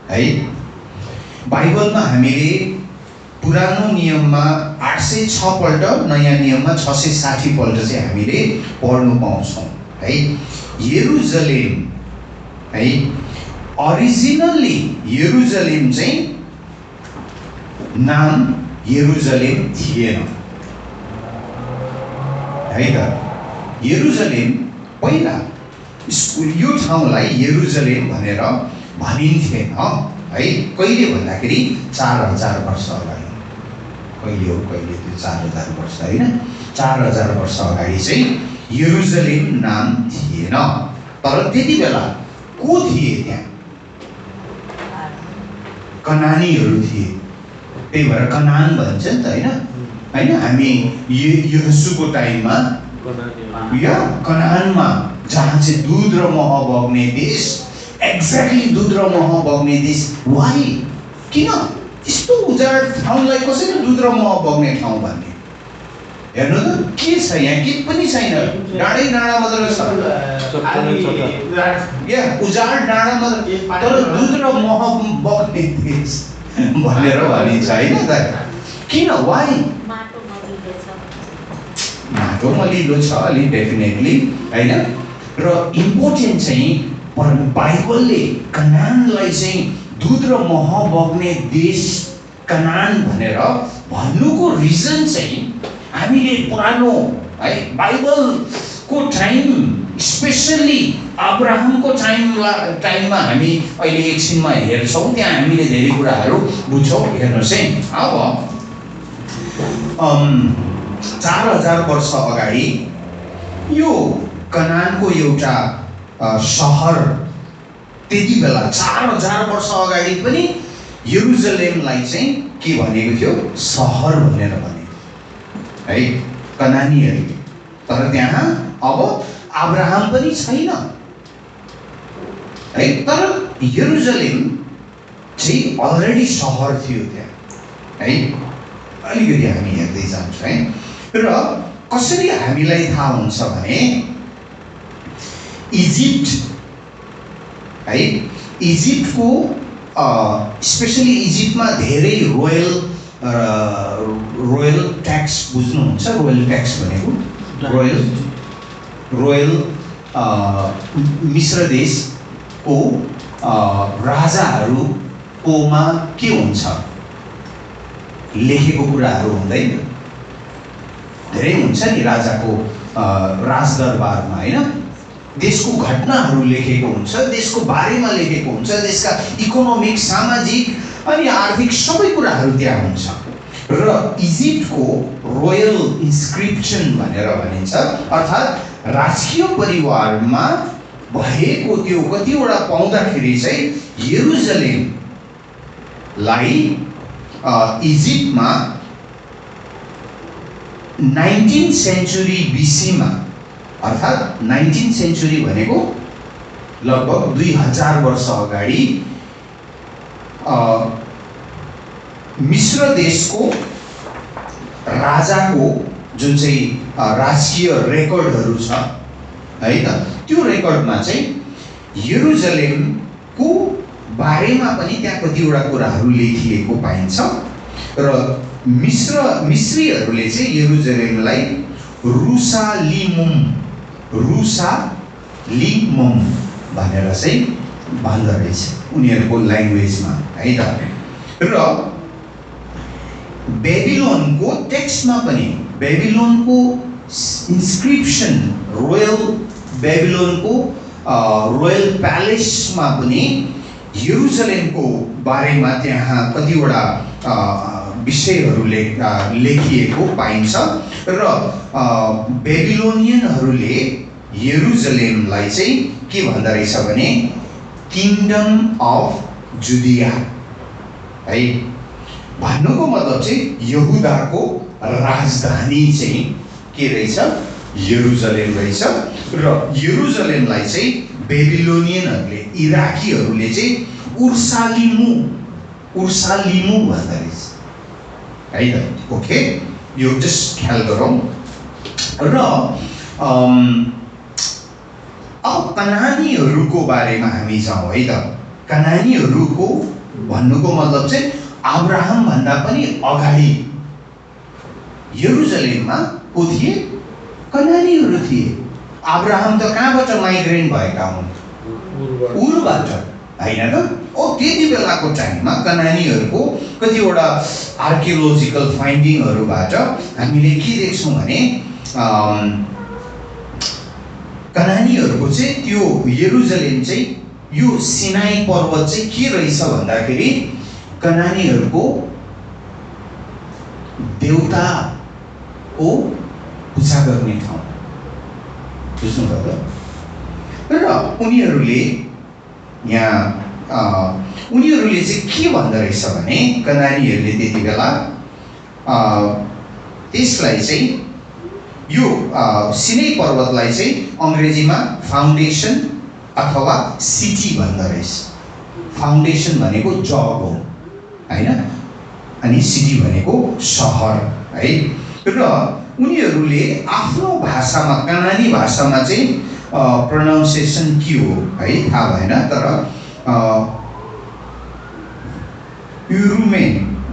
है, बाइबलमा हामीले पुरानो नियममा 806 पल्ट, नयाँ नियममा 660 पल्ट चाहिँ हामीले पढ्नु पाउँछौँ है। यरुशलेम है, ओरिजिनल्ली यरुशलेम चाहिँ नाम यरुशलेम थिएन है त। यरुशलेम पहिला यो ठाउँलाई यरुशलेम भनेर भनिन्थेन है। कहिले भन्दाखेरि 4000 वर्ष अगाडि, कहिले हो कहिले त्यो 4000 वर्ष होइन, 4000 वर्ष अगाडि चाहिँ यरुशलेम नाम थिएन। तर त्यति बेला को थिए त्यहाँ? कनानीहरू थिए, त्यही भएर कनान भन्छ नि त होइन। होइन, हामी यहोशूको टाइममा या कनानमा, जहाँ चाहिँ दुध र मह बग्ने देश, एक्ज्याक्टली दुध र मह बग्ने देश। वाइ, किन यस्तो उजाड ठाउँलाई कसरी दुध र मह बग्ने ठाउँ भन्ने? हेर्नु त के छ यहाँ, के पनि छैन, डाँडै डाँडा मात्र छ, या उजाड डाँडा मात्र, तर दुध र मह बग्ने देश भनेर भनिन्छ होइन त। किन? वाइ? माटो मलिलो छ अलि डेफिनेटली होइन। र इम्पोर्टेन्ट चाहिँ बाइबलले कनानलाई चाहिँ दुध र मह बग्ने देश कनान भनेर भन्नुको रिजन चाहिँ हामीले पुरानो है बाइबलको टाइम, स्पेसल्ली अब्राहमको टाइममा हामी अहिले एकछिनमा हेर्छौँ, त्यहाँ हामीले धेरै कुराहरू बुझ्छौँ। हेर्नुहोस् है, अब 4000 वर्ष अगाडि यो कनानको एउटा सहर, त्यति बेला 4000 वर्ष अगाडि पनि यरुशलेमलाई चाहिँ के भनेको थियो? सहर भनेर भनेको है कनानीहरूले। तर त्यहाँ अब अब्राहम पनि छैन है, तर यरुशलेम चाहिँ अलरेडी सहर थियो त्यहाँ है। अलिकति हामी हेर्दै जान्छौँ है। र कसरी हामीलाई थाहा हुन्छ भने इजिप्ट है, इजिप्टको स्पेसली इजिप्टमा धेरै रोयल ट्याक्स बुझ्नुहुन्छ? रोयल ट्याक्स भनेको रोयल मिश्र देशको राजाहरूकोमा के हुन्छ? लेखेको कुराहरू हुँदैन, धेरै हुन्छ नि राजाको राजदरबारमा होइन। देशको घटनाहरू लेखेको हुन्छ, देशको बारेमा लेखेको हुन्छ, देशका इकोनोमिक, सामाजिक अनि आर्थिक सबै कुराहरू त्यहाँ हुन्छ। र इजिप्टको रोयल इन्स्क्रिप्सन भनेर भनिन्छ, अर्थात् राजकीय परिवारमा भएको त्यो कतिवटा पाउँदाखेरि चाहिँ यरुशलेमलाई इजिप्टमा 19th सेन्चुरी BC-मा, अर्थात् 19th सेन्चुरी भनेको लगभग 2000 वर्ष अगाडि मिश्र देशको राजाको जुन चाहिँ राजकीय रेकर्डहरू छ है त, त्यो रेकर्डमा चाहिँ यरुशलेमको बारेमा पनि त्यहाँ कतिवटा कुराहरू लेखिएको पाइन्छ। र मिश्रीहरूले चाहिँ यरुशलेमलाई रुसालिमुम भनेर चाहिँ भन्दो रहेछ उनीहरूको ल्याङ्ग्वेजमा है त। र बेबिलोनको टेक्स्टमा पनि, बेबिलोनको इन्स्क्रिप्सन, रोयल बेबिलोनको रोयल प्यालेसमा पनि यरुशलेमको बारेमा त्यहाँ कतिवटा विषयहरू लेखिएको पाइन्छ। र बेबिलोनियनहरूले यरुशलेमलाई चाहिँ के भन्दो रहेछ भने किङडम अफ जुडिया है। भन्नुको मतलब चाहिँ यहुदाको राजधानी चाहिँ के रहेछ? यरुसलेम रहेछ र यरुसलेमलाई चाहिँ बेबिलोनियनहरूले इराकीहरूले चाहिँ उर्सालिमु भन्दो रहेछ है त। ओके, यो जस्ट ख्याल गरौँ। र अब कनानीहरूको बारेमा हामी जाउँ है त। कनानीहरूको भन्नुको मतलब चाहिँ अब्राहम भन्दा पनि अगाडि यरुसलेममा को थिए? कनानीहरू थिए। अब्राहम त कहाँबाट माइग्रेन्ट भएका हुन्? उरबाट, होइन त? त्यति बेलाको टाइममा कनानीहरूको कतिवटा आर्कियोलोजिकल फाइन्डिङहरूबाट हामीले के देख्छौँ भने कनानीहरूको चाहिँ त्यो यरुसलेम चाहिँ यो सिनाई पर्वत चाहिँ के रहेछ भन्दाखेरि कनानीहरूको देवताको पूजा गर्ने ठाउँ। बुझ्नुभयो? र उनीहरूले चाहिँ के भन्दो रहेछ भने कनानीहरूले त्यति बेला त्यसलाई चाहिँ यो सिनै पर्वतलाई चाहिँ अङ्ग्रेजीमा फाउन्डेसन अथवा सिटी भन्दो रहेछ। फाउन्डेसन भनेको जग हो होइन, अनि सिटी भनेको सहर है। र उनीहरूले आफ्नो भाषामा, कनानी भाषामा चाहिँ प्रोनाउन्सिएसन के हो है थाहा भएन, तर युरुमे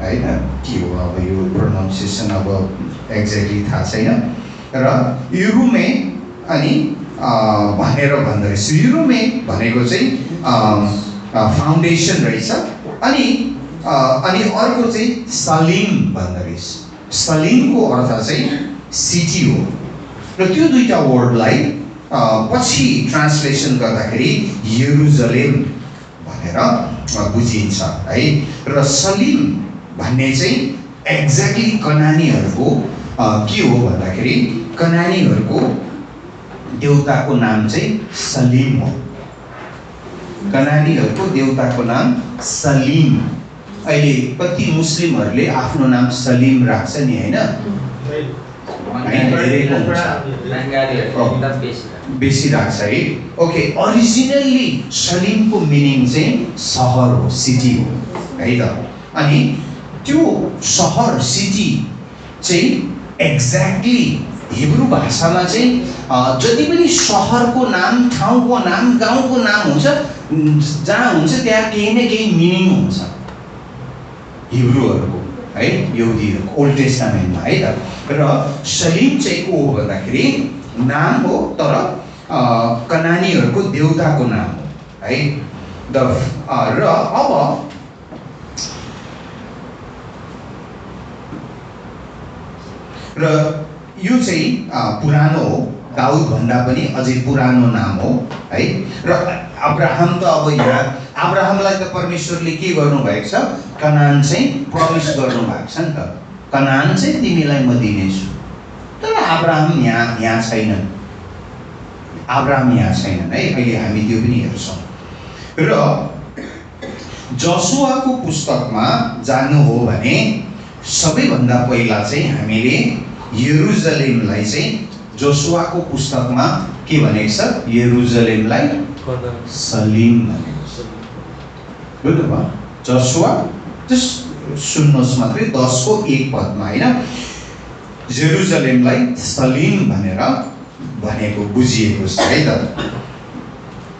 होइन के हो अब यो प्रोनाउन्सिएसन अब एक्ज्याक्टली थाहा छैन, र युरुमे अनि भनेर भन्दो रहेछ। युरुमे भनेको चाहिँ फाउन्डेसन रहेछ, अनि अर्को चाहिँ सलिम भन्दो रहेछ। सलिमको अर्थ चाहिँ सिटी हो, र त्यो दुईटा वर्डलाई पछि ट्रान्सलेसन गर्दाखेरि यरुसलेम भनेर बुझिन्छ है। र सलिम भन्ने चाहिँ एक्ज्याक्टली कनानीहरूको के हो भन्दाखेरि कनानीहरूको देवताको नाम चाहिँ सलिम हो। कनानीहरूको देवताको नाम सलिम। अहिले कति मुस्लिमहरूले आफ्नो नाम सलिम राख्छ नि होइन? बेसी राख्छ है। ओके, ओरिजिनल्ली सलिमको मिनिङ चाहिँ सहर हो, सिटी हो है त। अनि त्यो सहर सिटी चाहिँ एक्ज्याक्टली हिब्रू भाषामा चाहिँ जति पनि सहरको नाम, ठाउँको नाम, गाउँको नाम हुन्छ, जहाँ हुन्छ त्यहाँ केही न केही मिनिङ हुन्छ हिब्रूहरूको है, यहुदीहरूको ओल्ड टेस्टामेन्टमा है त। र सलिम चाहिँ को हो भन्दाखेरि नाम हो, तर कनानीहरूको देवताको नाम हो है। र अब यो चाहिँ पुरानो हो, दाउद भन्दा पनि अझै पुरानो नाम हो है। र अब्राहम त अब यहाँ अब्राहमलाई त परमेश्वरले के गर्नुभएको छ? कनान चाहिँ प्रमिस गर्नुभएको छ नि त। कनान चाहिँ तिमीलाई म दिनेछु, तर अब्राहम यहाँ छैनन्। अब्राहम यहाँ छैनन् है। अहिले हामी त्यो पनि हेर्छौँ। र जोसुवाको पुस्तकमा जानु हो भने सबैभन्दा पहिला चाहिँ हामीले यरुसलेमलाई चाहिँ जोसुवाको पुस्तकमा के भनेको छ? यरुसलेमलाई सलिम भनेको छ। बुझ्नुभयो? जोसुवा जस्ट सुन्नुहोस् मात्रै, 10को 1 पदमा होइन, यरुसलेमलाई सलिम भनेर भनेको बुझिएको छ है त।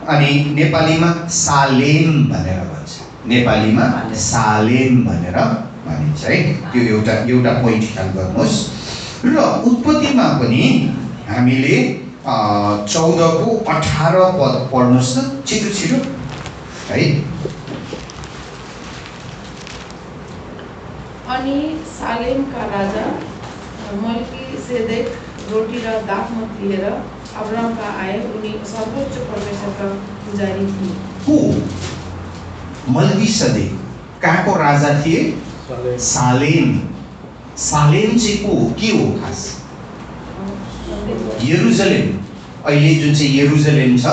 अनि नेपालीमा सालेम भनेर भन्छ, नेपालीमा सालेम भनेर भनिन्छ है। त्यो एउटा पोइन्ट ख्याल गर्नुहोस्। र उत्पत्तिमा पनि हामीले 14को 18 पद पढ्नुहोस् न छिटो है। अनि सालेमका राजा मल्कीसेदेक रोटी र दाखमत लिएर अब्रामका आए। उनी सर्वोच्च परमेश्वरका पुजारी थिए। को? मल्कीसेदेक कहाँको राजा थिए? सालेम। सालेम चाहिँ को के हो खास? यरुसलेम। अहिले जुन चाहिँ यरुसलेम छ,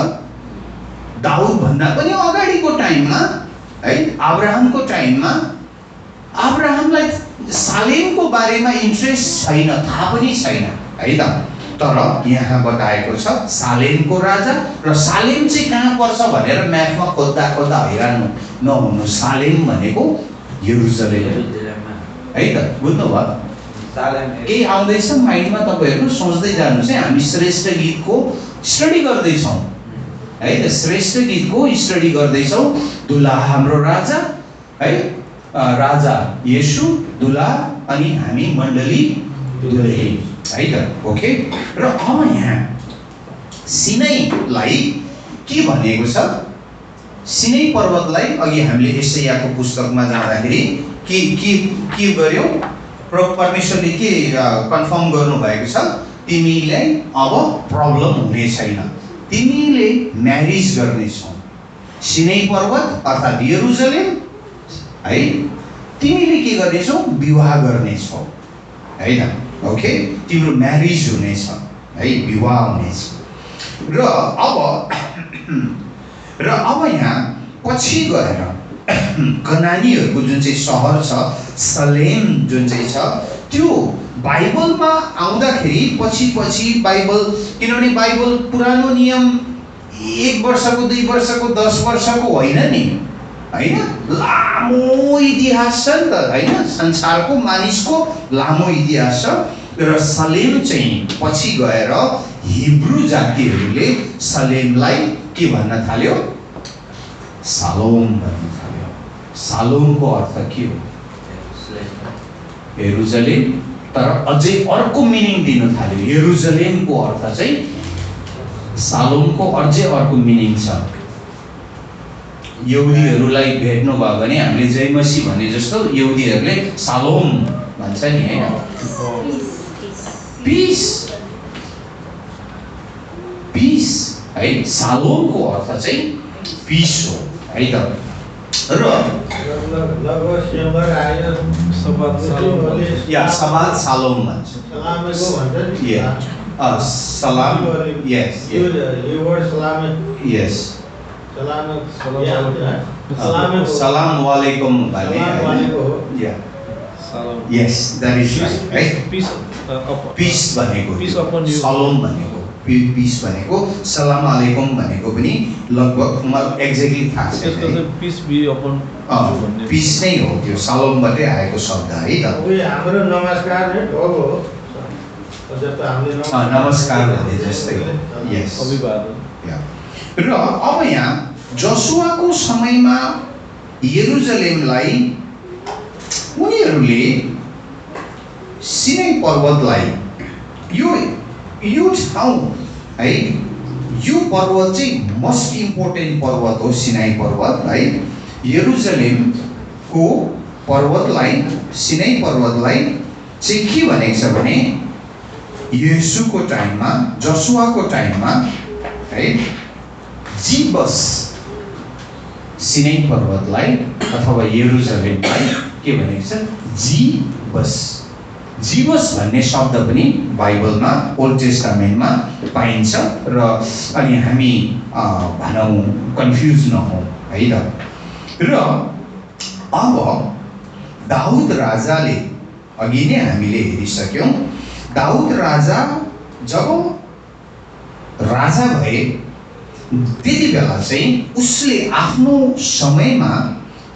दाउद भन्दा पनि अगाडिको टाइममा है, अब्राहमको टाइममा अब्राहमलाई सालेमको बारेमा इन्ट्रेस्ट छैन, थाहा पनि छैन है त। तर यहाँ बताएको छ सालेमको राजा, र सालेम चाहिँ कहाँ पर्छ भनेर म्यापमा खोज्दा खोज्दा हैरान नहुनु। सालेम भनेको यरुसलेम है त, बुझ्नुभयो? केही आउँदैछ माइन्डमा तपाईँहरू? सोच्दै जानुहोस् है। हामी श्रेष्ठ गीतको स्टडी गर्दैछौँ है त, श्रेष्ठ गीतको स्टडी गर्दैछौँ। दुला हाम्रो राजा है, राजा येशू, दुला अनि हामी मण्डली दुलही है त। ओके, र अब यहाँ सिनाईलाई के भनेको छ? सिनाई पर्वतलाई अघि हामीले यशायाको पुस्तकमा जाँदाखेरि के गर्यो? परमेश्वरले के कन्फर्म गर्नुभएको छ? तिमीलाई अब प्रब्लम हुने छैन, तिमीले म्यारिज गर्नेछौ। सिनाई पर्वत अर्थात् यरुसलेम है, तिमीले के गर्नेछौ? विवाह गर्नेछौ है त। ओके, तिम्रो म्यारिज हुनेछ है, विवाह हुनेछ। र अब यहाँ पछि गएर कनानीहरूको जुन चाहिँ सहर छ, सलेम जुन चाहिँ छ, त्यो बाइबलमा आउँदाखेरि पछि बाइबल, किनभने बाइबल पुरानो नियम 1 वर्षको 2 वर्षको 10 वर्षको होइन नि, होइन, लामो इतिहास छ नि त, होइन, संसारको मानिसको लामो इतिहास छ। र सलेम चाहिँ पछि गएर हिब्रू जातिहरूले सलेमलाई के भन्न थाल्यो? सालोम भन्न थाल्यो। सालोमको अर्थ के हो? यरुसलेम, तर अझै अर्को मिनिङ दिन थाल्यो। यरुसलेमको अर्थ चाहिँ सालोमको अझै अर्को मिनिङ छ। यहुदीहरूलाई भेट्नु भयो भने हामीले जय मसी भने जस्तो यहुदीहरूले सालोम भन्छ नि, हैन? पीस, पीस है, सालोमको अर्थ चाहिँ पीस हो है त। र या सबात सालोम भन्छ। सलाम, यस यस, सलाम वालेकुम भने या यस, दैट इज राइट। पीस भनेको सलोम भनेको, पीस भनेको, सलाम अलैकुम भनेको पनि लगभग मलाई एक्ज्याक्टली थाहा छैन। पीस नै हो, त्यो सलोमबाटै आएको शब्द है त। हाम्रो नमस्कार नै हो, जस्तो हामीले नमस्कार भने जस्तै, यस, अभिवादन। र अब यहाँ जोसुवाको समयमा यरुसलेमलाई उनीहरूले सिनाई पर्वतलाई, यो ठाउँ है, यो पर्वत चाहिँ मोस्ट इम्पोर्टेन्ट पर्वत हो, सिनाई पर्वत है। यरुसलेमको पर्वतलाई, सिनाई पर्वतलाई चाहिँ के भनेको छ भने येशूको टाइममा, जोसुवाको टाइममा है, जीबस, सिनाई पर्वतलाई अथवा यरुसलेमलाई के भनेको छ? जीबस। जीबस भन्ने शब्द पनि बाइबलमा, ओल्ड टेस्टामेन्टमा पाइन्छ। र अनि हामी भनौँ कन्फ्युज नहौँ है त। र अब दाउद राजाले, अघि नै हामीले हेरिसक्यौँ, दाउद राजा जब राजा भए त्यति बेला चाहिँ उसले आफ्नो समयमा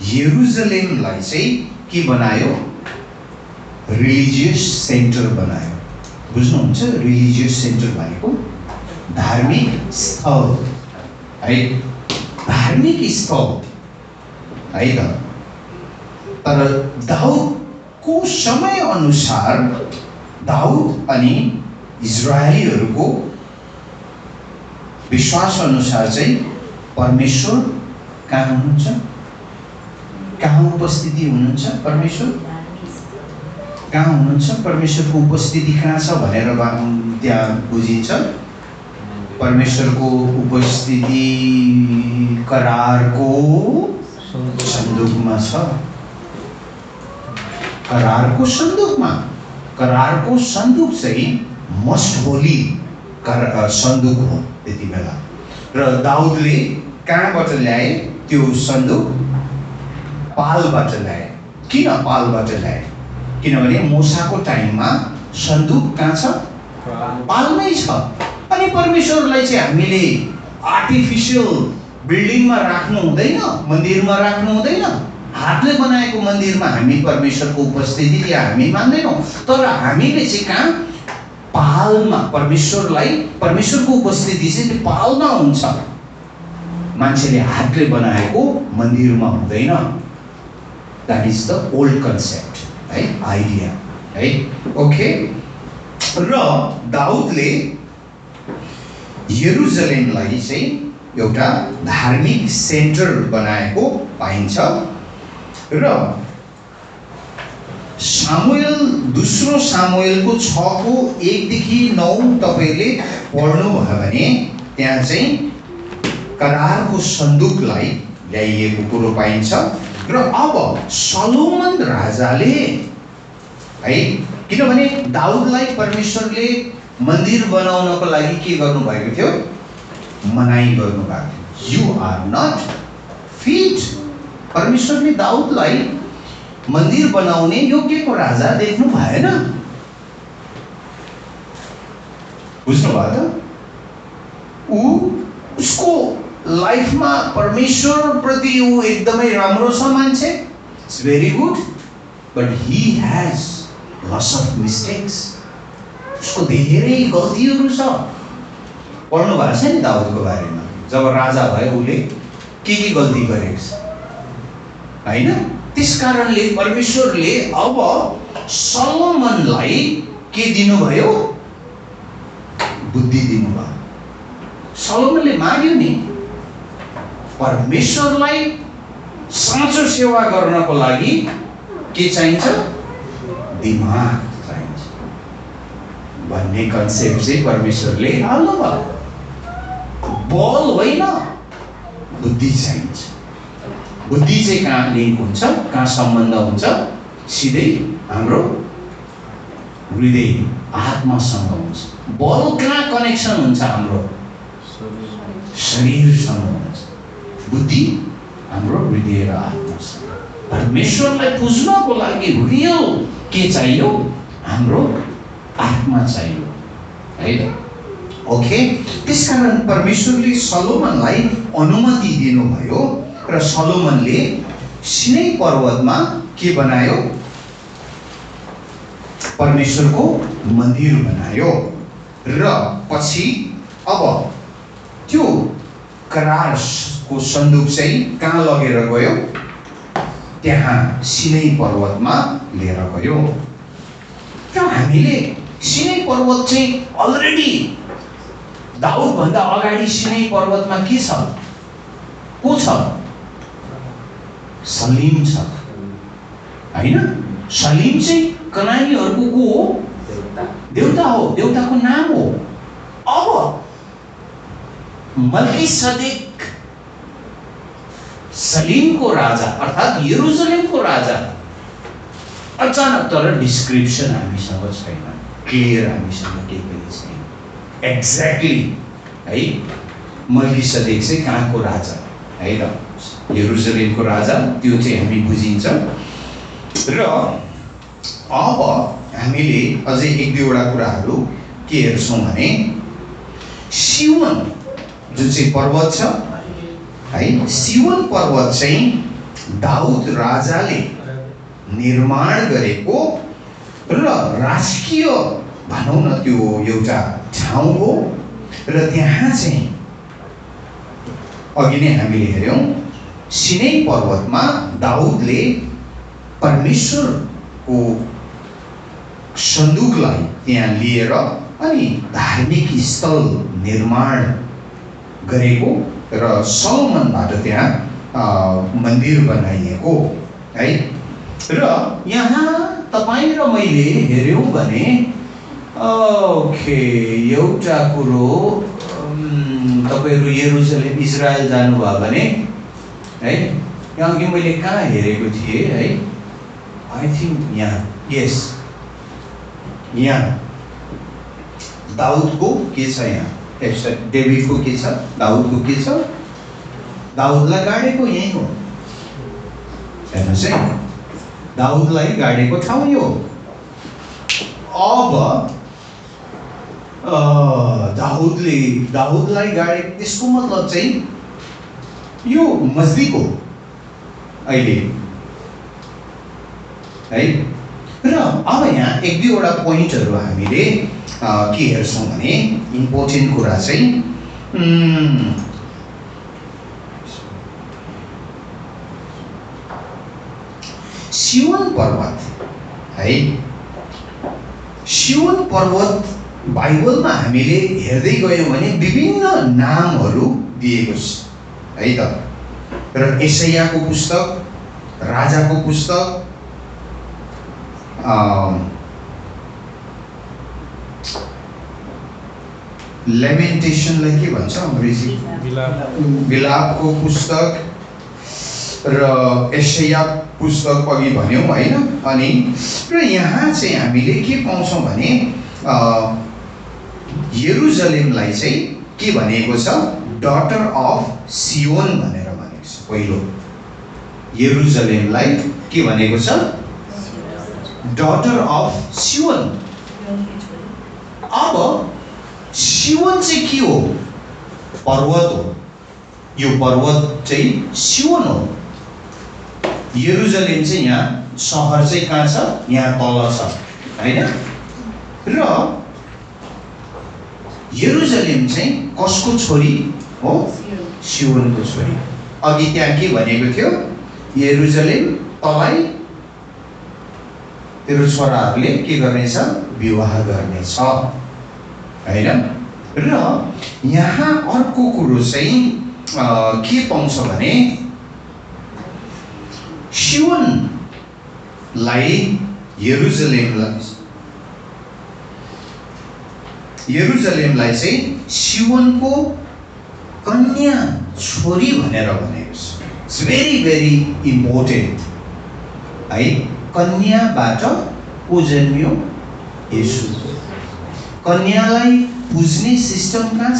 यरुसलेमलाई चाहिँ के बनायो? रिलिजियस सेन्टर बनायो। बुझ्नुहुन्छ? रिलिजियस सेन्टर भनेको धार्मिक स्थल है, धार्मिक स्थल है त। तर दाउदको समय अनुसार दाउद अनि इजरायलीहरूको विश्वास अनुसार चाहिँ परमेश्वर कहाँ हुनुहुन्छ? कहाँ उपस्थिति हुनुहुन्छ? परमेश्वर कहाँ हुनुहुन्छ? परमेश्वरको उपस्थिति कहाँ छ भनेर त्यहाँ बुझिन्छ। परमेश्वरको उपस्थिति करारको सन्दुकमा छ। करारको सन्दुकमा, करारको सन्दुक चाहिँ मोस्ट होली सन्दुक हो त्यति बेला। र दाउदले कहाँबाट ल्याए त्यो सन्दुक? पालबाट ल्याए। किन पालबाट ल्याए? किनभने मूसाको टाइममा सन्दुक कहाँ छ? पालमै छ। अनि परमेश्वरलाई चाहिँ हामीले आर्टिफिसियल बिल्डिङमा राख्नु हुँदैन, मन्दिरमा राख्नु हुँदैन। हातले बनाएको मन्दिरमा हामी परमेश्वरको उपस्थिति हामी मान्दैनौँ, तर हामीले चाहिँ कहाँ पालमा परमेश्वरलाई, परमेश्वरको उपस्थिति चाहिँ पालमा हुन्छ, मान्छेले हातले बनाएको मन्दिरमा हुँदैन। That is the old concept है, आइडिया है। ओके, र दाउदले यरुसलेमलाई चाहिँ एउटा धार्मिक सेन्टर बनाएको पाइन्छ। र सामुएल, दोस्रो सामुएलको 6:1-9 तपाईँले पढ्नुभयो भने त्यहाँ चाहिँ करारको सन्दुकलाई ल्याइएको कुरो पाइन्छ। र अब सलोमन राजाले है, किनभने दाउदलाई परमेश्वरले मन्दिर बनाउनको लागि के गर्नुभएको थियो? मनाई गर्नुभएको थियो। You are not fit. परमेश्वरले दाउदलाई मन्दिर बनाउने योग्यको राजा देख्नु भएन। बुझ्नुभयो त? उसको लाइफमा परमेश्वर प्रति ऊ एकदमै राम्रो छ मान्छे, it's very good, but he has lots of mistakes. उसको धेरै गल्तीहरू छ। पढ्नु भएको छ नि दाउदको बारेमा, जब राजा भयो उसले के गल्ती गरेको छ हैन? त्यस कारणले परमेश्वरले अब सलोमनलाई के दिनुभयो? बुद्धि दिनुभयो। सलोमनले माग्यो नि, परमेश्वरलाई साँचो सेवा गर्नको लागि के चाहिन्छ? दिमाग चाहिन्छ भन्ने कन्सेप्ट चाहिँ परमेश्वरले हाल्नुभयो। बल होइन, बुद्धि चाहिन्छ। बुद्धि चाहिँ कहाँ लिङ्क हुन्छ, कहाँ सम्बन्ध हुन्छ? सिधै हाम्रो हृदय आत्मासँग हुन्छ। बल कहाँ कनेक्सन हुन्छ? हाम्रो शरीरसँग हुन्छ। बुद्धि हाम्रो हृदय र आत्मासँग। परमेश्वरलाई पुज्नको लागि रियल के चाहियो? हाम्रो आत्मा चाहियो है त? ओके, त्यसकारण परमेश्वरले सलोमनलाई अनुमति दिनुभयो र सलोमनले सिनै पर्वतमा के बनायो? परमेश्वरको मन्दिर बनायो। र पछि अब त्यो करारको सन्दुक चाहिँ कहाँ लगेर गयो? त्यहाँ सिनै पर्वतमा लिएर गयो। र हामीले सिनै पर्वत चाहिँ अलरेडी दाउद भन्दा अगाडि सिनै पर्वतमा के छ? को छ? सलीम छ हैन? सलीम चाहिँ कनानीहरूको को हो? देवता हो, देवताको नाम हो। अब मल्कीसदेक सलीमको राजा अर्थात् यरुसलेमको राजा। अचानक तर डिस्क्रिप्सन हामीसँग छैन, क्लियर हामीसँग केही पनि छैन। एक्ज्याक्टली है, मल्कीसदेक चाहिँ कहाँको राजा है त? यरुसलेमको राजा, त्यो चाहिँ हामी बुझिन्छ। र अब हामीले अझै 1-2वटा कुराहरू के हेर्छौँ भने सियोन जुन चाहिँ पर्वत छ है, सियोन पर्वत चाहिँ दाउद राजाले निर्माण गरेको र राजकीय भनौँ न त्यो एउटा ठाउँ हो। र त्यहाँ चाहिँ अघि नै हामीले हेऱ्यौँ, सिनै पर्वतमा दाउदले परमेश्वरको सन्दुकलाई त्यहाँ लिएर अनि धार्मिक स्थल निर्माण गरेको र सलोमनबाट त्यहाँ मन्दिर बनाइएको है। र यहाँ तपाईँ र मैले हेऱ्यौँ भने ओके, एउटा कुरो, तपाईँहरू यरुसलेम इजरायल जानुभयो भने है, यहाँ अघि मैले कहाँ हेरेको थिएँ है, आई थिङ्क यहाँ, यस, यहाँ दाउदको के छ? यहाँ डेभिडको के छ? दाउदको के छ? दाउदलाई गाडेको यही हो, हेर्नुहोस् है, दाउदलाई गाडेको ठाउँ यो। अब दाउदलाई गाडे, त्यसको मतलब चाहिँ यो नजदिक हो अहिले है। र अब यहाँ एक दुईवटा पोइन्टहरू हामीले के हेर्छौँ भने इम्पोर्टेन्ट कुरा चाहिँ सियोन पर्वत है। सियोन पर्वत बाइबलमा हामीले हेर्दै गयौँ भने विभिन्न नामहरू दिएको छ है त। र यशायाको पुस्तक, राजाको पुस्तक, लेमेन्टेसनलाई के भन्छ अङ्ग्रेजी, विलापको पुस्तक र यशाया पुस्तक अघि भन्यौँ होइन। अनि र यहाँ चाहिँ हामीले के पाउँछौँ भने यरुसलेमलाई चाहिँ के भनेको छ, डटर अफ सियोन भनेर भनेको छ। पहिलो यरुसलेमलाई के भनेको छ, डटर अफ सियोन। अब सियोन चाहिँ के हो, पर्वत हो। यो पर्वत चाहिँ सियोन हो। यरुसलेम चाहिँ यहाँ सहर चाहिँ कहाँ छ, यहाँ तल छ होइन। र यरुसलेम चाहिँ कसको छोरी हो, सियोनको छोरी। अघि त्यहाँ के भनेको थियो, यरुसलेम तँलाई तेरो छोराहरूले के गर्नेछ, विवाह गर्नेछ होइन। र यहाँ अर्को कुरो चाहिँ के पाउँछ भने सियोनलाई यरुसलेमलाई चाहिँ सियोनको कन्या छोरी भनेर भनेको छ। इट्स भेरी भेरी इम्पोर्टेन्ट है। कन्याबाट को जन्मियो, येशू। कन्यालाई पुज्ने सिस्टम कहाँ छ,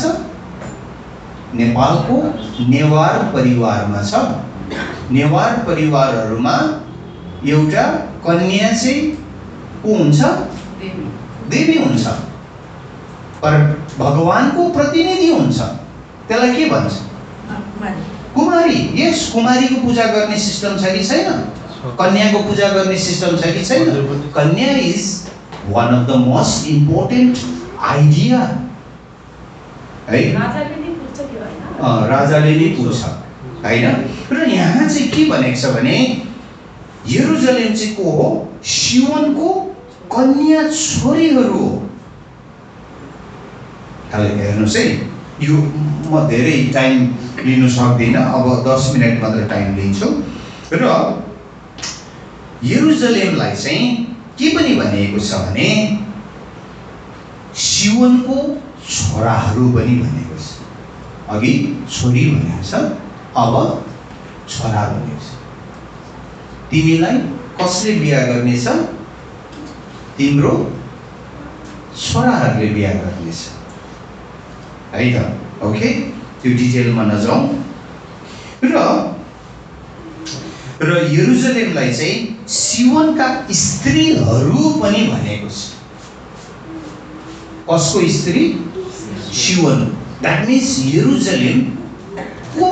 नेपालको नेवार परिवारमा छ। नेवार परिवारहरूमा एउटा कन्या चाहिँ को हुन्छ, देवी हुन्छ, पर भगवानको प्रतिनिधि हुन्छ। त्यसलाई के भन्छ, कुमारी। यस, कुमारीको पूजा गर्ने सिस्टम छ कि छैन, कन्याको पूजा गर्ने सिस्टम छ कि छैन। कन्या is one of the most important idea है। राजाले नै पुज्छ होइन। र यहाँ चाहिँ के भनेको छ भने यरुसलेम चाहिँ को हो, सियोनको कन्या छोरीहरू हो। हेर्नुहोस् है, यो म धेरै टाइम लिनु सक्दिनँ, अब 10 मिनट मात्र टाइम लिन्छु। र यरुसलेमलाई चाहिँ के पनि भनिएको छ भने सियोनको छोराहरू पनि भनेको छ। अघि छोरी भनेको छ, अब छोरा भनेको छ। तिमीलाई कसले बिहा गर्नेछ, तिम्रो छोराहरूले बिहा गर्नेछ है त। ओके, त्यो डिटेलमा नजाउँ। र यरुसलेमलाई चाहिँ सियोनका स्त्रीहरू पनि भनेको छ। कसको स्त्री, सियोन। द्याट मिन्स यरुसलेमको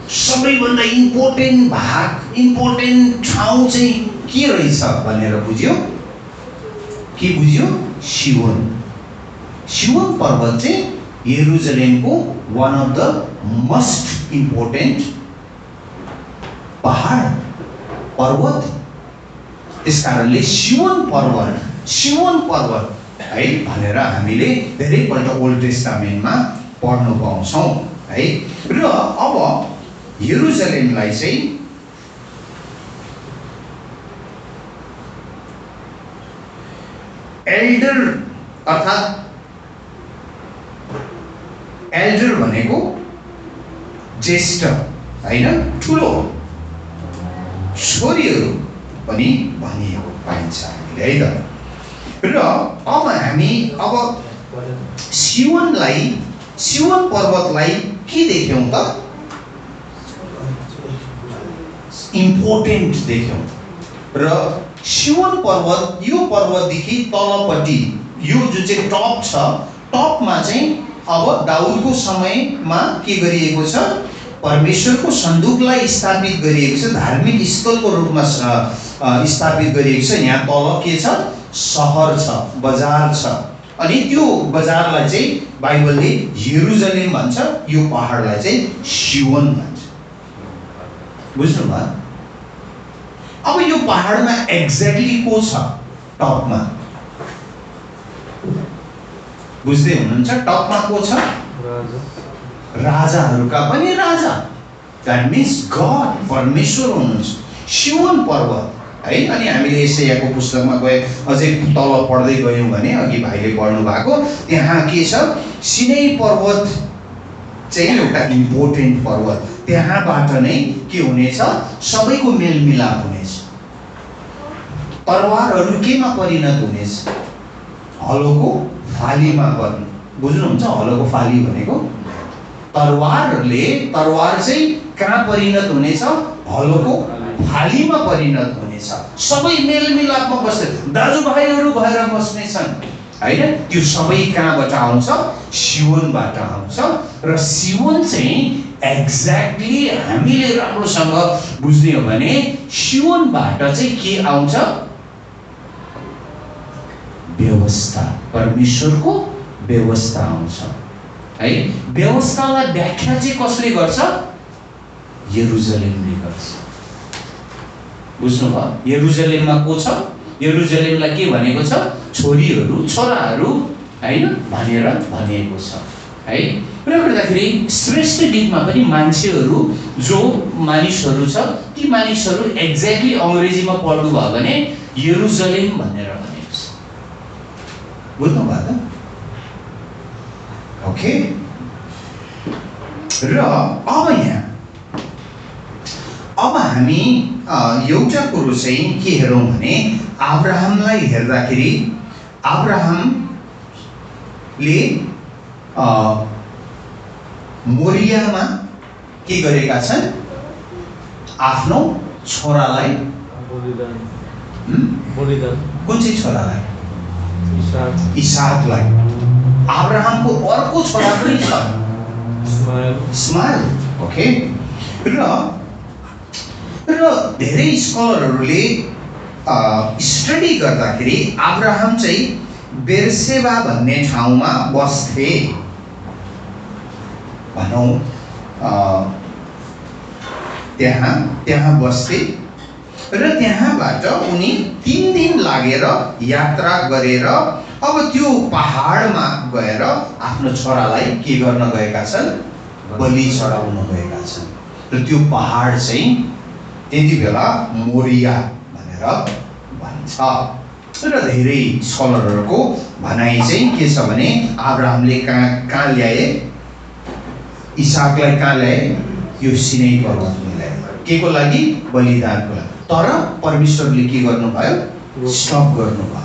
सबैभन्दा इम्पोर्टेन्ट भाग, इम्पोर्टेन्ट ठाउँ चाहिँ के रहेछ भनेर बुझ्यो, के बुझ्यो, सियोन। सियोन पर्वत चाहिँ यरुसलेमको one of the most important पहाड, पर्वत। त्यस कारणले सियोन पर्वत है भनेर हामीले धेरैपल्ट ओल्ड टेस्टामेन्टमा पढ्नु पाउँछौँ है। र अब यरुसलेमलाई चाहिँ एल्डर अर्थात् एल्डर भनेको ज्येष्ठ होइन, ठुलो छोरीहरू पनि भनिएको पाइन्छ हामीले है त। र अब हामी सियोन पर्वतलाई के देख्यौँ त, इम्पोर्टेन्ट देख्यौँ। र सियोन पर्वत, यो पर्वतदेखि तलपट्टि यो जुन चाहिँ टप छ, टपमा चाहिँ अब दाउदको समयमा के गरिएको छ, परमेश्वरको सन्दुकलाई स्थापित गरिएको छ, धार्मिक स्थलको रूपमा स्थापित गरिएको छ। यहाँ तल के छ, सहर छ, बजार छ, अनि त्यो बजारलाई चाहिँ बाइबलले यरुसलेम भन्छ, यो पहाडलाई चाहिँ सियोन भन्छ। बुझ्नुभयो? अब यो पहाडमा एक्ज्याक्टली को छ टपमा? बुझ्दै हुनुहुन्छ? टपमा को छ? राजाहरूका पनि राजा, द्याट मिन्स गड, परमेश्वर हुनुहुन्छ। सियोन पर्वत है। अनि हामीले यशायाको पुस्तकमा गए अझै तल पढ्दै गयौँ भने, अघि भाइले पढ्नु भएको, त्यहाँ के छ, सिनै पर्वत चाहिँ एउटा इम्पोर्टेन्ट पर्वत। त्यहाँबाट नै के हुनेछ, सबैको मेलमिलाप हुनेछ। तरवारहरू केमा परिणत हुनेछ? हलोको फालीमा पर्नु। बुझ्नुहुन्छ हलोको फाली भनेको? तरवार चाहिँ कहाँ परिणत हुनेछ? हलोको फालीमा परिणत हुनेछ। सबै मेलमिलापमा बस्ने दाजुभाइहरू भएर बस्नेछन् हैन। त्यो सबै कहाँबाट आउँछ? सियोनबाट आउँछ। र सियोन चाहिँ एक्ज्याक्टली हामीले राम्रोसँग बुझ्ने हो भने सियोनबाट चाहिँ के आउँछ? व्यवस्था, परमेश्वरको व्यवस्था आउँछ है। व्यवस्थालाई व्याख्या चाहिँ कसले गर्छ? यरुसलेमले गर्छ। बुझ्नुभयो? यरुसलेममा को छ? यरुसलेमलाई के भनेको छ? छोरीहरू, छोराहरू हैन भनेर भनिएको छ है। र गर्दाखेरि श्रेष्ठ गीतमा पनि मान्छेहरू, जो मानिसहरू छ, ती मानिसहरू एक्ज्याक्टली अङ्ग्रेजीमा पढ्नु भयो भने यरुसलेम भनेर भनेको छ। बुझ्नुभयो त? ओके। र अब हामी एउटा कुरो चाहिँ के हेरौँ भने, अब्राहमलाई हेर्दाखेरि अब्राहमले मोरियामा के गरेका छन्? आफ्नो छोरालाई बलिदान। कुन चाहिँ छोरालाई? इसाकलाई। अब्राहमको अर्को छोरा पनि छ, इस्माइल। ओके। र धेरै स्कलरहरूले स्टडी गर्दाखेरि अब्राहम चाहिँ बेर्सेबा भन्ने ठाउँमा बस्थे भनौँ, त्यहाँ बस्थे। र त्यहाँबाट उनी 3 दिन लागेर यात्रा गरेर अब त्यो पहाडमा गएर आफ्नो छोरालाई के गर्न गएका छन्? बलि चढाउन गएका छन्। र त्यो पहाड चाहिँ त्यति बेला मोरिया भनेर भन्छ। र धेरै स्कलरहरूको भनाइ चाहिँ के छ भने, अब्राहमले कहाँ ल्याए? इसाकलाई कहाँ ल्याए? यो सिनै पर्वतमा ल्याए। के को लागि? बलिदानको लागि। तर परमेश्वरले के गर्नुभयो? स्टप गर्नुभयो।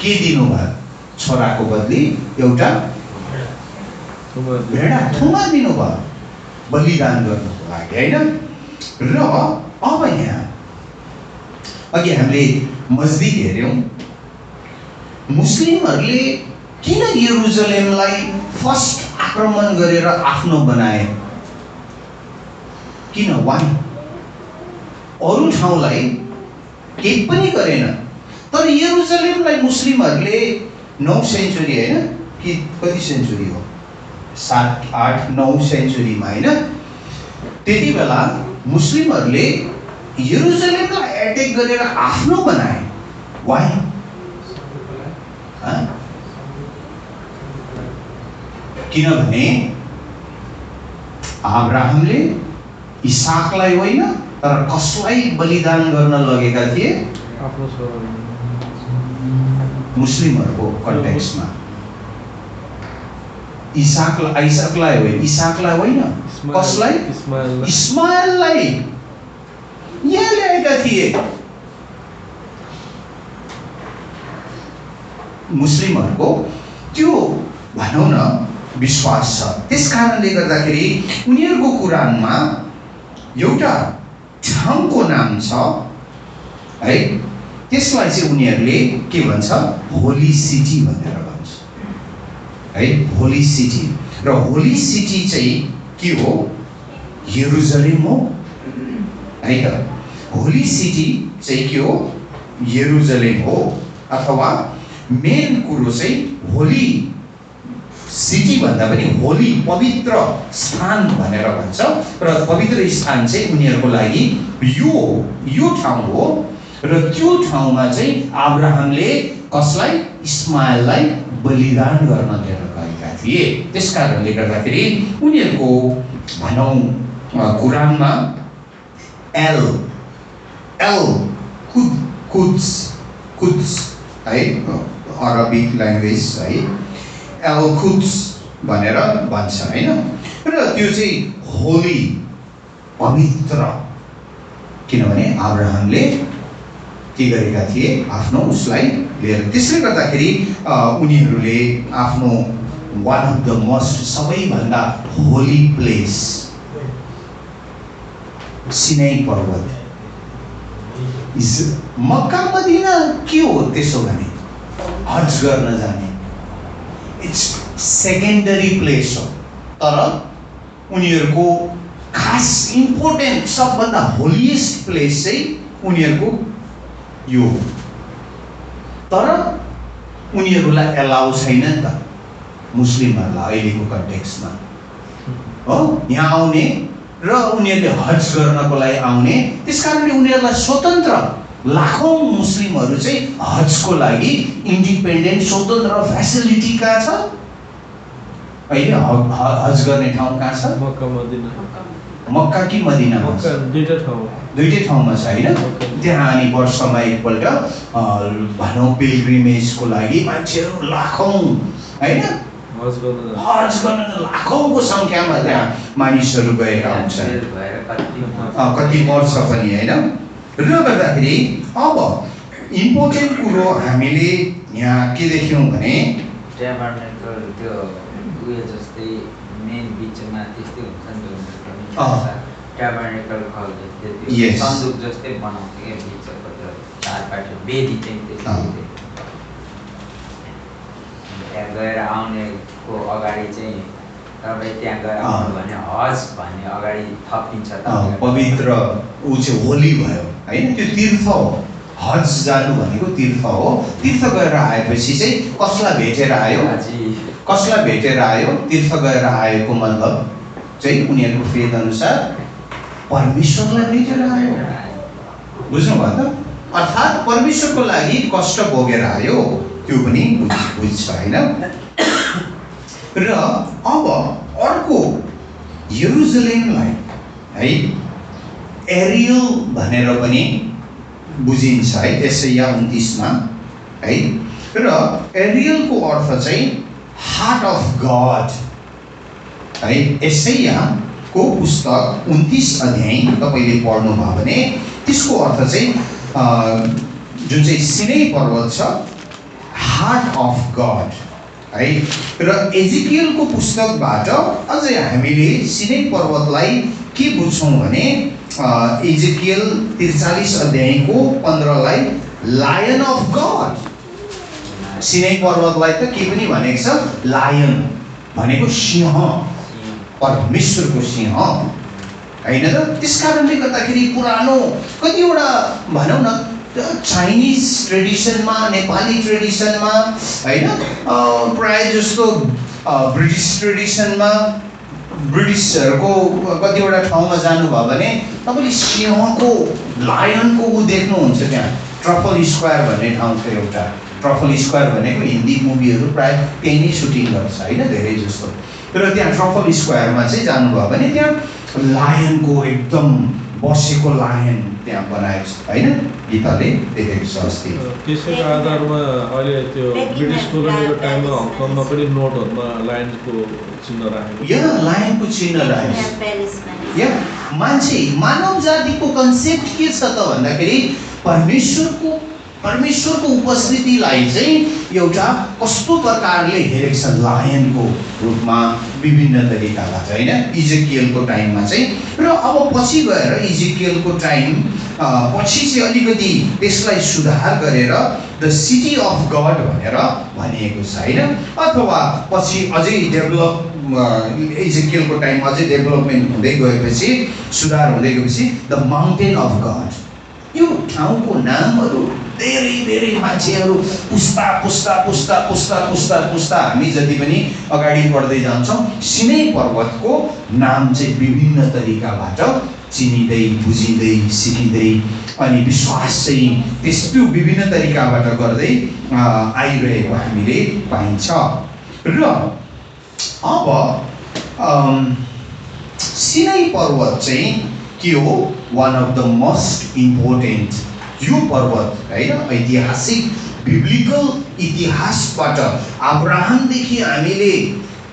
के दिनुभयो? छोराको बदली एउटा भेडा थुमा दिनुभयो बलिदान गर्नको लागि हैन। र अब यहाँ अघि हामीले मस्जिद हेर्यौँ, मुस्लिमहरूले किन यरुसलेमलाई फर्स्ट आक्रमण गरेर आफ्नो बनाए? किन? वाइ? अरू ठाउँलाई केही पनि गरेन, तर यरुसलेमलाई मुस्लिमहरूले 9 सेन्चुरी हैन कि कति सेन्चुरी हो, 7, 8, 9 सेन्चुरीमा हैन, त्यति बेला मुस्लिमहरूले यरुसलेमलाई एटेक गरेर आफ्नो बनाए। वाइ? किनभने अब्राहमले इसाकलाई होइन तर कसलाई बलिदान गर्न लगेका थिए? आफ्नो छोरा। मुस्लिमहरूको कन्टेक्स्टमा इसाकलाई होइन, इसाकलाई होइन, कसलाई? इस्माइललाई यहाँ ल्याएका थिए। मुस्लिमहरूको त्यो भनौँ न विश्वास छ। त्यस कारणले गर्दाखेरि उनीहरूको कुरानमा एउटा ठाउँको नाम छ है, त्यसलाई चाहिँ उनीहरूले के भन्छ? होली सिटी भनेर भन्छ है होली सिटी र होली सिटी चाहिँ के हो यरुसलेम हो है त होली सिटी चाहिँ के हो यरुसलेम हो अथवा मेन कुरो चाहिँ होली सिटी भन्दा पनि होली पवित्र स्थान भनेर भन्छ र पवित्र स्थान चाहिँ उनीहरूको लागि यो ठाउँ हो र त्यो ठाउँमा चाहिँ अब्राहमले कसलाई इस्माइललाई बलिदान गर्न लिएर गएका थिए। त्यसकारणले गर्दाखेरि उनीहरूको भनौँ कुरानमा एल कुद्स है अरबिक ल्याङ्ग्वेज है एल कुद्स भनेर भन्छ हैन र त्यो चाहिँ होली पवित्र किनभने अब्राहमले के गरेका थिए आफ्नो उसलाई लिएर त्यसले गर्दाखेरि उनीहरूले आफ्नो वान अफ द मोस्ट सबैभन्दा होली प्लेस सिनाई पर्वत मक्का मदिना के हो त्यसो भने हज गर्न जाने इट्स सेकेन्डरी प्लेस हो तर उनीहरूको खास इम्पोर्टेन्ट सबभन्दा होलिएस्ट प्लेस चाहिँ उनीहरूको यो तर उनीहरूलाई एलाउ छैन नि त मुस्लिमहरूलाई अहिलेको कन्टेक्स्टमा हो यहाँ आउने र उनीहरूले हज गर्नको लागि आउने त्यसकारणले उनीहरूलाई स्वतन्त्र लाखौं मुस्लिमहरू चाहिँ हजको लागि इन्डिपेन्डेन्ट स्वतन्त्र फेसिलिटी कहाँ छ अहिले हज गर्ने ठाउँ कहाँ छ मक्का कि मदिना दुईटै ठाउँमा छ होइन त्यहाँ अनि वर्षमा एकपल्ट भनौँ पिलग्रिमेजको लागि मान्छेहरू लाखौं होइन हज गर्न लाखौंको संख्यामा त्यहाँ मानिसहरू गएका हुन्छन् कति वर्ष पनि होइन र गर्दाखेरि अब इम्पोर्टेन्ट कुरो हामीले यहाँ के देख्यौँ भने त्यो उयो जस्तै मेन बिचमा त्यस्तै हुन्छ नि ट्याबर्नेकल खालको सन्दुक जस्तै बनाउँथ्यो क्या बिचको त्यो चारपाटे बेदी चाहिँ त्यस्तै त्यहाँ गएर आउनेको अगाडि चाहिँ तपाईँ त्यहाँ गएर आउनु भने हज भन्ने अगाडि थपिन्छ पवित्र ऊ चाहिँ होली भयो होइन त्यो तीर्थ हो हज जानु भनेको तीर्थ हो तीर्थ गएर आएपछि चाहिँ कसलाई भेटेर आयो तीर्थ गएर आएको मतलब चाहिँ उनीहरूको फेद अनुसार परमेश्वरलाई भेटेर आयो बुझ्नुभयो त अर्थात् परमेश्वरको लागि कष्ट भोगेर आयो त्यो पनि बुझ्छ होइन र अब अर्को यरुसलेमलाई है एरियल भनेर पनि बुझिन्छ है एसाइया 29 मा है र एरियलको अर्थ चाहिँ हार्ट अफ गॉड है एसाइयाको पुस्तक 29 अध्याय तपाईले पढ्नु भयो भने त्यसको अर्थ चाहिँ जुन चाहिँ सिनै पर्वत छ हार्ट अफ गॉड है र एजिकियलको पुस्तकबाट अझै हामीले सिनै पर्वतलाई के बुझ्छौँ भने एजिकियल 43 अध्यायको 15 लाई लायन अफ गॉड सिनै पर्वतलाई त के पनि भनेको छ लायन भनेको सिंह परमेश्वरको सिंह हैन त त्यसकारणले गर्दाखेरि पुरानो कतिवटा भनौँ न चाइनिज ट्रेडिसनमा नेपाली ट्रेडिसनमा हैन प्राय जस्तो ब्रिटिश ट्रेडिसनमा ब्रिटिसहरुको कतिवटा ठाउँमा जानुभयो भने तपाईले सिंहको लायनको उ देख्नुहुन्छ त्यहाँ ट्रफल स्क्वायर भन्ने ठाउँ छ एउटा ट्रफल स्क्वायर भनेको हिन्दी मुभीहरु प्राय त्यही नै सुटिङ गर्छ हैन धेरै जस्तो तर त्यहाँ ट्रफल स्क्वायरमा चाहिँ जानुभयो भने त्यहाँ लायनको एकदम बसेको लायन त्यहाँ बनाएको छ हैन गीताले देखेको छ अस्ति त्यसैको आधारमा अहिले त्यो ब्रिटिस कोलोनीको टाइममा हङकङमा पनि नोटहरुमा लायनको चिन्ह राखेको या लायनको चिन्ह राखेको या मान्छे मानव जातिको कन्सेप्ट के छ त भन्दाखेरि परमेश्वरको उपस्थितिलाई चाहिँ एउटा कस्तो प्रकारले हेरेको छ लायनको रूपमा विभिन्न तरिकाबाट होइन इजेकियलको टाइममा चाहिँ। र अब पछि गएर इजेकियलको टाइम पछि चाहिँ अलिकति त्यसलाई सुधार गरेर द सिटी अफ गड भनेर भनिएको छ होइन। अथवा पछि अझै डेभलप इजेकियलको टाइममा अझै डेभलपमेन्ट हुँदै गएपछि सुधार हुँदै गएपछि द माउन्टेन अफ गड। यो ठाउँको नामहरू धेरै धेरै मान्छेहरू पुस्ता पुस्ता पुस्ता पुस्ता पुस्ता पुस्ता हामी जति पनि अगाडि बढ्दै जान्छौँ सिनै पर्वतको नाम चाहिँ विभिन्न तरिकाबाट चिनिँदै बुझिँदै सिकिँदै अनि विश्वास चाहिँ त्यस्तो विभिन्न तरिकाबाट गर्दै आइरहेको हामीले पाइन्छ। र अब सिनै पर्वत चाहिँ के हो? One of the most important यो पर्वत होइन ऐतिहासिक बिब्लिकल इतिहासबाट अब्राहमदेखि हामीले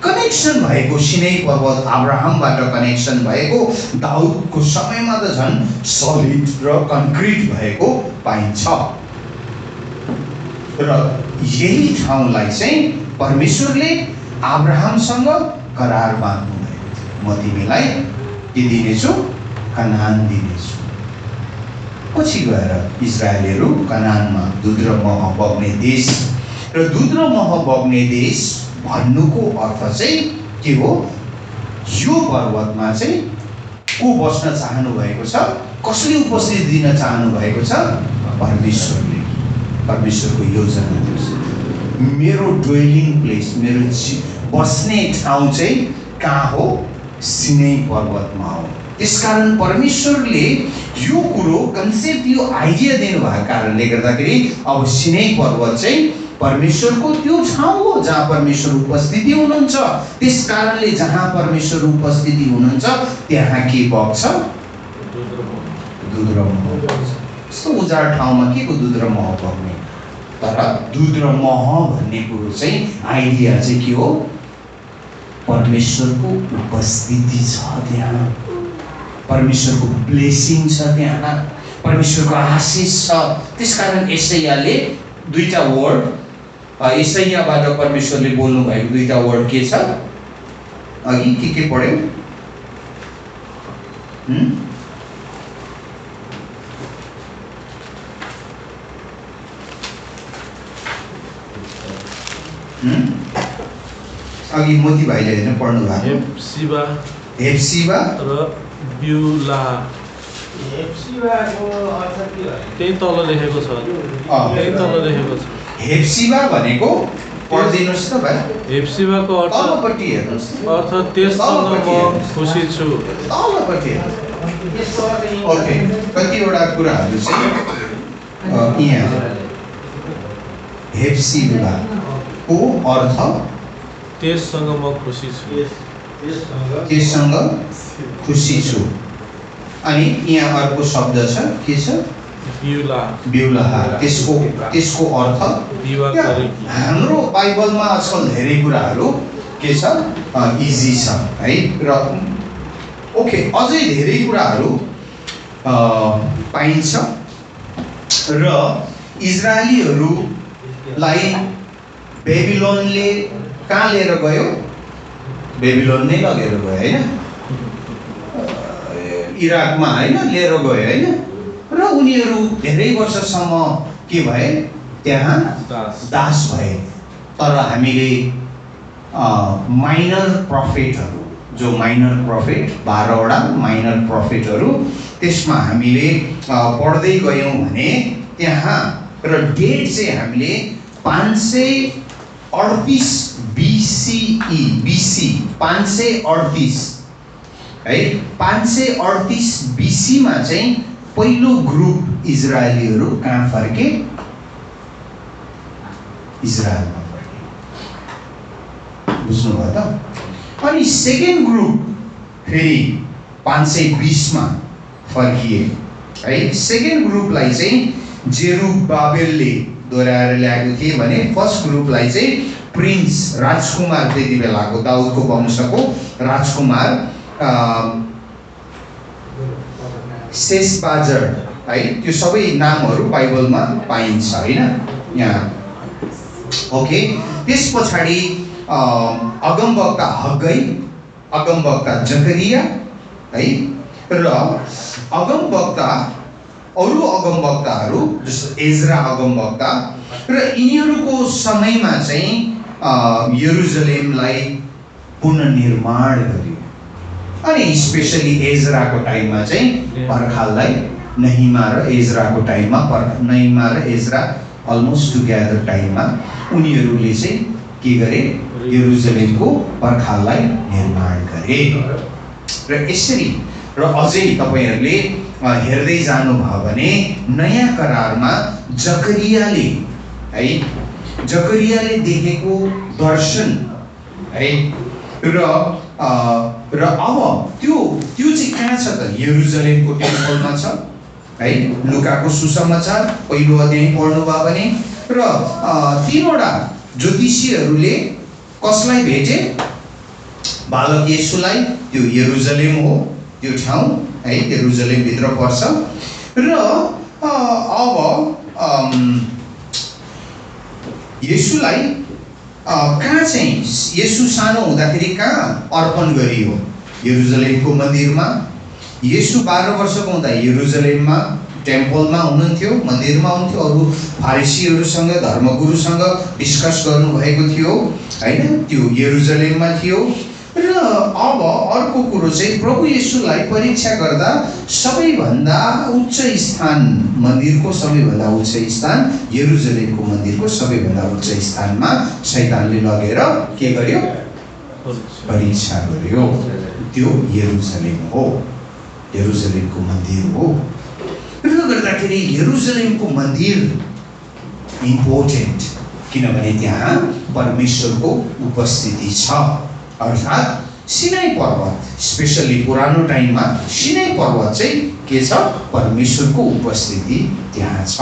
कनेक्सन भएको सिनै पर्वत अब्राहमबाट कनेक्सन भएको दाउदको समयमा त झन् सलिड र कन्क्रिट भएको पाइन्छ। र यही ठाउँलाई चाहिँ परमेश्वरले अब्राहमसँग करार बाँध्नु भएको थियो, म तिमीलाई के दिनेछु? कनान दिनेछु। पछि गएर इजरायलीहरू कनानमा दुध र मह बग्ने देश, र दुध र मह बग्ने देश भन्नुको अर्थ चाहिँ के हो? यो पर्वतमा चाहिँ को बस्न चाहनु भएको छ? कसले उपस्थिति दिन चाहनु भएको छ? परमेश्वरले। परमेश्वरको योजना छ मेरो ड्वेलिङ प्लेस, मेरो बस्ने ठाउँ चाहिँ कहाँ हो? सिनै पर्वतमा हो। त्यसकारण परमेश्वरले यो कुरो कन्सेप्ट यो आइडिया दिनुभएको कारणले गर्दाखेरि अब सिनै पर्वत चाहिँ परमेश्वरको त्यो ठाउँ हो जहाँ परमेश्वर उपस्थिति हुनुहुन्छ। त्यस कारणले जहाँ परमेश्वर उपस्थिति हुनुहुन्छ त्यहाँ के बग्छ? दुध र मह बग्छ। यस्तो उजाड ठाउँमा के को दुध र मह बग्ने? तर दुध र मह भन्ने कुरो चाहिँ आइडिया चाहिँ के हो? परमेश्वरको उपस्थिति छ त्यहाँ, परमेश्वरको ब्लेसिङ छ त्यहाँ, परमेश्वरको आशिष छ। त्यसकारण यसैयाले दुईटा वर्ड यसैयाबाट परमेश्वरले बोल्नु भएको दुईटा वर्ड के छ? अघि के पढ्यौ? अघि मोती भाइले होइन पढ्नु भएको? हेप्सिबा र ब्युला। हेप्सिबाको अर्थ के हो? त्यही तल लेखेको छ, त्यही तल लेखेको छ। हेप्सिबा भनेको पढ्दिनुहोस् त भाइ। हेप्सिबाको अर्थ तलपट्टि हेर्नुहोस्। अर्थ त्यससँग म खुसी छु। तलपट्टि ओके, कतिवटा कुराहरू चाहिँ यहाँ हेप्सिबाको अर्थ त्यससँग म खुसी छु, त्यससँग खुसी छु। अनि यहाँ अर्को शब्द छ के छ? ब्युला। ब्युलाहा। त्यसको अर्थ हाम्रो बाइबलमा आजकल धेरै कुराहरू के छ? इजी छ है। र ओके, अझै धेरै कुराहरू पाइन्छ। र इजरायलीहरूलाई बेबिलोनले कहाँ लिएर गयो? बेबिलोन नै लगेर गयो होइन, इराकमा होइन लिएर गयो होइन। र उनीहरू धेरै वर्षसम्म के भए? त्यहाँ दास भए। तर हामीले माइनर प्रफेटहरू, जो माइनर प्रफेट 12वटा माइनर प्रफेटहरू, त्यसमा हामीले पढ्दै गयौँ भने त्यहाँ र डेट चाहिँ हामीले 538 BCE 538 है। 538 BC मा चाहिँ पहिलो ग्रुप इजरायलीहरू कहाँ फर्के? इजरायलमा फर्के। बुझ्नुभयो त? अनि सेकेन्ड ग्रुप फेरि 520 मा फर्किए है। सेकेन्ड ग्रुपलाई चाहिँ जेरुबाबेलले दोहोऱ्याएर ल्याएको थिए भने फर्स्ट ग्रुपलाई चाहिँ प्रिन्स राजकुमार, त्यति बेलाको दाउदको वंशको राजकुमार सेसबाजर है। त्यो सबै नामहरू बाइबलमा पाइन्छ होइन यहाँ। ओके, त्यस पछाडि अगमवक्ता हग्गै, अगमवक्ता जकरिया है, र अगमवक्ता अरू अगमवक्ताहरू जस्तो एज्रा अगमवक्ता, र यिनीहरूको समयमा चाहिँ यरुसलेमलाई पुनर्निर्माण गरियो। अनि स्पेसली एज्राको टाइममा चाहिँ पर्खाललाई नहिमा र एज्राको टाइममा नहिमा र एज्रा अलमोस्ट टुगेदर टाइममा उनीहरूले चाहिँ के गरे, यरुसलेमको पर्खाललाई निर्माण गरे। र यसरी र अझै तपाईहरूले हेर्दै जानुभयो भने नयाँ करारमा जकरियाले है, जकरियाले देखेको दर्शन है, र अब त्यो चाहिँ कहाँ छ त? यरुसलेमको टेम्पलमा छ है। लुकाको सुसमाचार पहिलो अध्याय पढ्नुभयो भने, र तीनवटा ज्योतिषीहरूले कसलाई भेटे? बालक येशूलाई। त्यो यरुसलेम हो त्यो ठाउँ है, यरुसलेमभित्र पर्छ। र अब येशूलाई कहाँ चाहिँ येशू सानो हुँदाखेरि कहाँ अर्पण गरियो? यरुसलेमको मन्दिरमा। येशू 12 वर्षको हुँदा यरुसलेममा टेम्पलमा हुनुहुन्थ्यो, मन्दिरमा हुनुहुन्थ्यो, अरू फारिसीहरूसँग धर्मगुरुसँग डिस्कस गर्नुभएको थियो होइन, त्यो यरुसलेममा थियो। र अब अर्को कुरो चाहिँ प्रभु येशूलाई परीक्षा गर्दा सबैभन्दा उच्च स्थान, मन्दिरको सबैभन्दा उच्च स्थान, यरुसलेमको मन्दिरको सबैभन्दा उच्च स्थानमा शैतानले लगेर के गर्यो? परीक्षा गर्यो। त्यो यरुसलेम हो, यरुसलेमको मन्दिर हो। र गर्दाखेरि यरुसलेमको मन्दिर इम्पोर्टेन्ट, किनभने त्यहाँ परमेश्वरको उपस्थिति छ। अर्थात् सिनाई पर्वत, स्पेसली पुरानो टाइममा सिनाई पर्वत चाहिँ के छ? परमेश्वरको उपस्थिति त्यहाँ छ।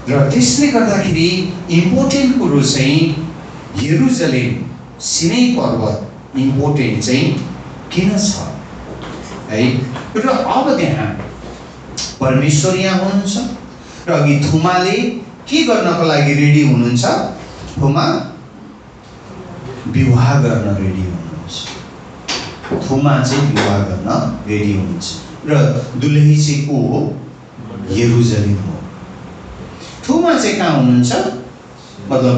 र त्यसले गर्दाखेरि इम्पोर्टेन्ट कुरो चाहिँ यरुसलेम, सिनाई पर्वत इम्पोर्टेन्ट चाहिँ किन छ है? र अब त्यहाँ परमेश्वर यहाँ हुनुहुन्छ। र अघि थुमाले के गर्नको लागि रेडी हुनुहुन्छ? थुमा विवाह गर्न रेडी हुनुहुन्छ। थुमा चाहिँ विवाह गर्न रेडी हुनुहुन्छ। र दुलही चाहिँ को हो? यरुसलेम हो। थुमा चाहिँ कहाँ हुनुहुन्छ? मतलब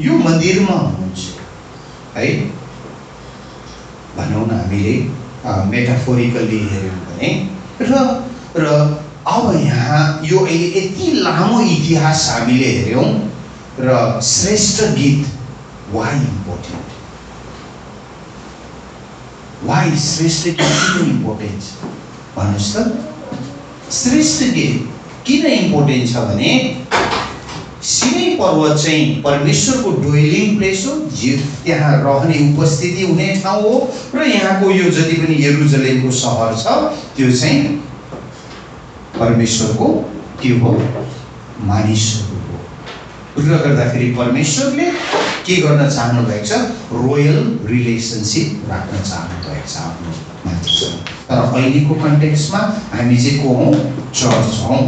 यो मन्दिरमा हुनुहुन्छ है, भनौँ न हामीले मेटाफोरिकली हेऱ्यौँ भने। र अब यहाँ यो यति लामो इतिहास हामीले हेऱ्यौँ, र श्रेष्ठ गीत वाइ इम्पोर्टेन्ट, वाइ श्रेष्ठ गीत किन इम्पोर्टेन्ट छ भन्नुहोस् त? श्रेष्ठ गीत किन इम्पोर्टेन्ट छ भने सिनै पर्वत चाहिँ परमेश्वरको डोइलिङ प्लेस हो, त्यहाँ रहने उपस्थिति हुने ठाउँ हो। र यहाँको यो जति पनि यरुसलेमको सहर छ त्यो चाहिँ परमेश्वरको के हो? मानिसहरू हो। र गर्दाखेरि परमेश्वरले के गर्न चाहनु भएको छ? रोयल रिलेसनसिप राख्न चाहनु भएको छ आफ्नो मान्छेसँग। तर अहिलेको कन्टेक्स्टमा हामी चाहिँ को हौँ? चर्च हौँ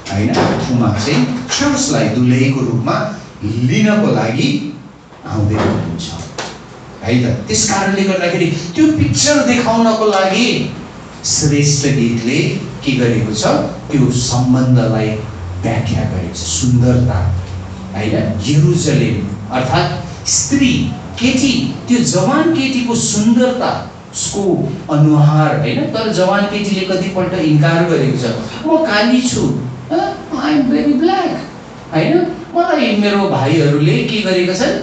होइन। थुमा चाहिँ चर्चलाई दुलहीको रूपमा लिनको लागि आउँदै हुनुहुन्छ है त। त्यस कारणले गर्दाखेरि त्यो पिक्चर देखाउनको लागि श्रेष्ठ गीतले के गरेको छ? त्यो सम्बन्धलाई व्याख्या गरेको छ। सुन्दरता होइन, यरुसलेम अर्थात् स्त्री, केटी, त्यो जवान केटीको सुन्दरता, उसको अनुहार होइन। तर जवान केटीले कतिपल्ट इन्कार गरेको छ, म काली छु, आई एम भेरी ब्ल्याक होइन। मलाई मेरो भाइहरूले के गरेका छन्?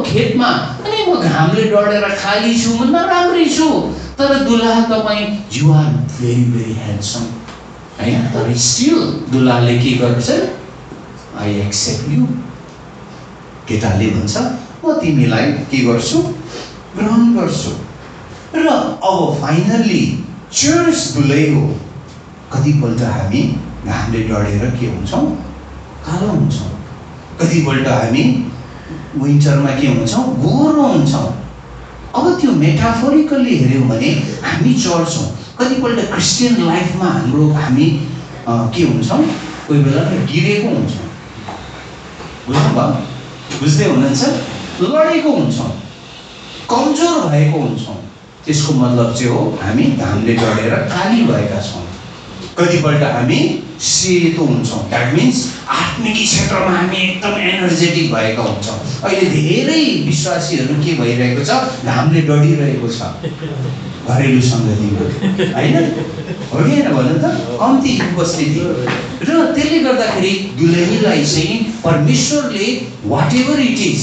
खेतमा अनि म घामले डढेर खाली छु, म नराम्रै छु। तर दुलहा तपाईँ, you are very very handsome होइन। तर स्टिल दुलहाले के गर्छ? I accept you. केटाले भन्छ म तिमीलाई के गर्छु? ग्रहण गर्छु। र अब फाइनल्ली चर्च दुलै हो। कतिपल्ट हामी घामले डढेर के हुन्छौँ? कालो हुन्छौँ। कतिपल्ट हामी विन्टरमा के हुन्छौँ? गोरो हुन्छौँ। अब त्यो मेटाफोरिकल्ली हेऱ्यौँ भने हामी चर्च हौँ। कतिपल्ट क्रिस्चियन लाइफमा हामी के हुन्छौँ? कोही बेला गिरेको हुन्छौँ। बुझ्नुभयो? बुझ्दै हुनुहुन्छ? लडेको हुन्छौँ, कमजोर भएको हुन्छौँ, त्यसको मतलब चाहिँ हो हामी घामले डढेर काली भएका छौँ। कतिपल्ट हामी सेतो हुन्छौँ, द्याट मिन्स आत्मिक क्षेत्रमा हामी एकदम एनर्जेटिक भएका हुन्छौँ। अहिले धेरै विश्वासीहरू के भइरहेको छ, घामले डढिरहेको छ घरेलु सङ्गतिमा, होइन हो कि होइन भन्नु त, कम्ती उपस्थिति। र त्यसले गर्दाखेरि दुलहीलाई चाहिँ परमेश्वरले वाट एभर इट इज,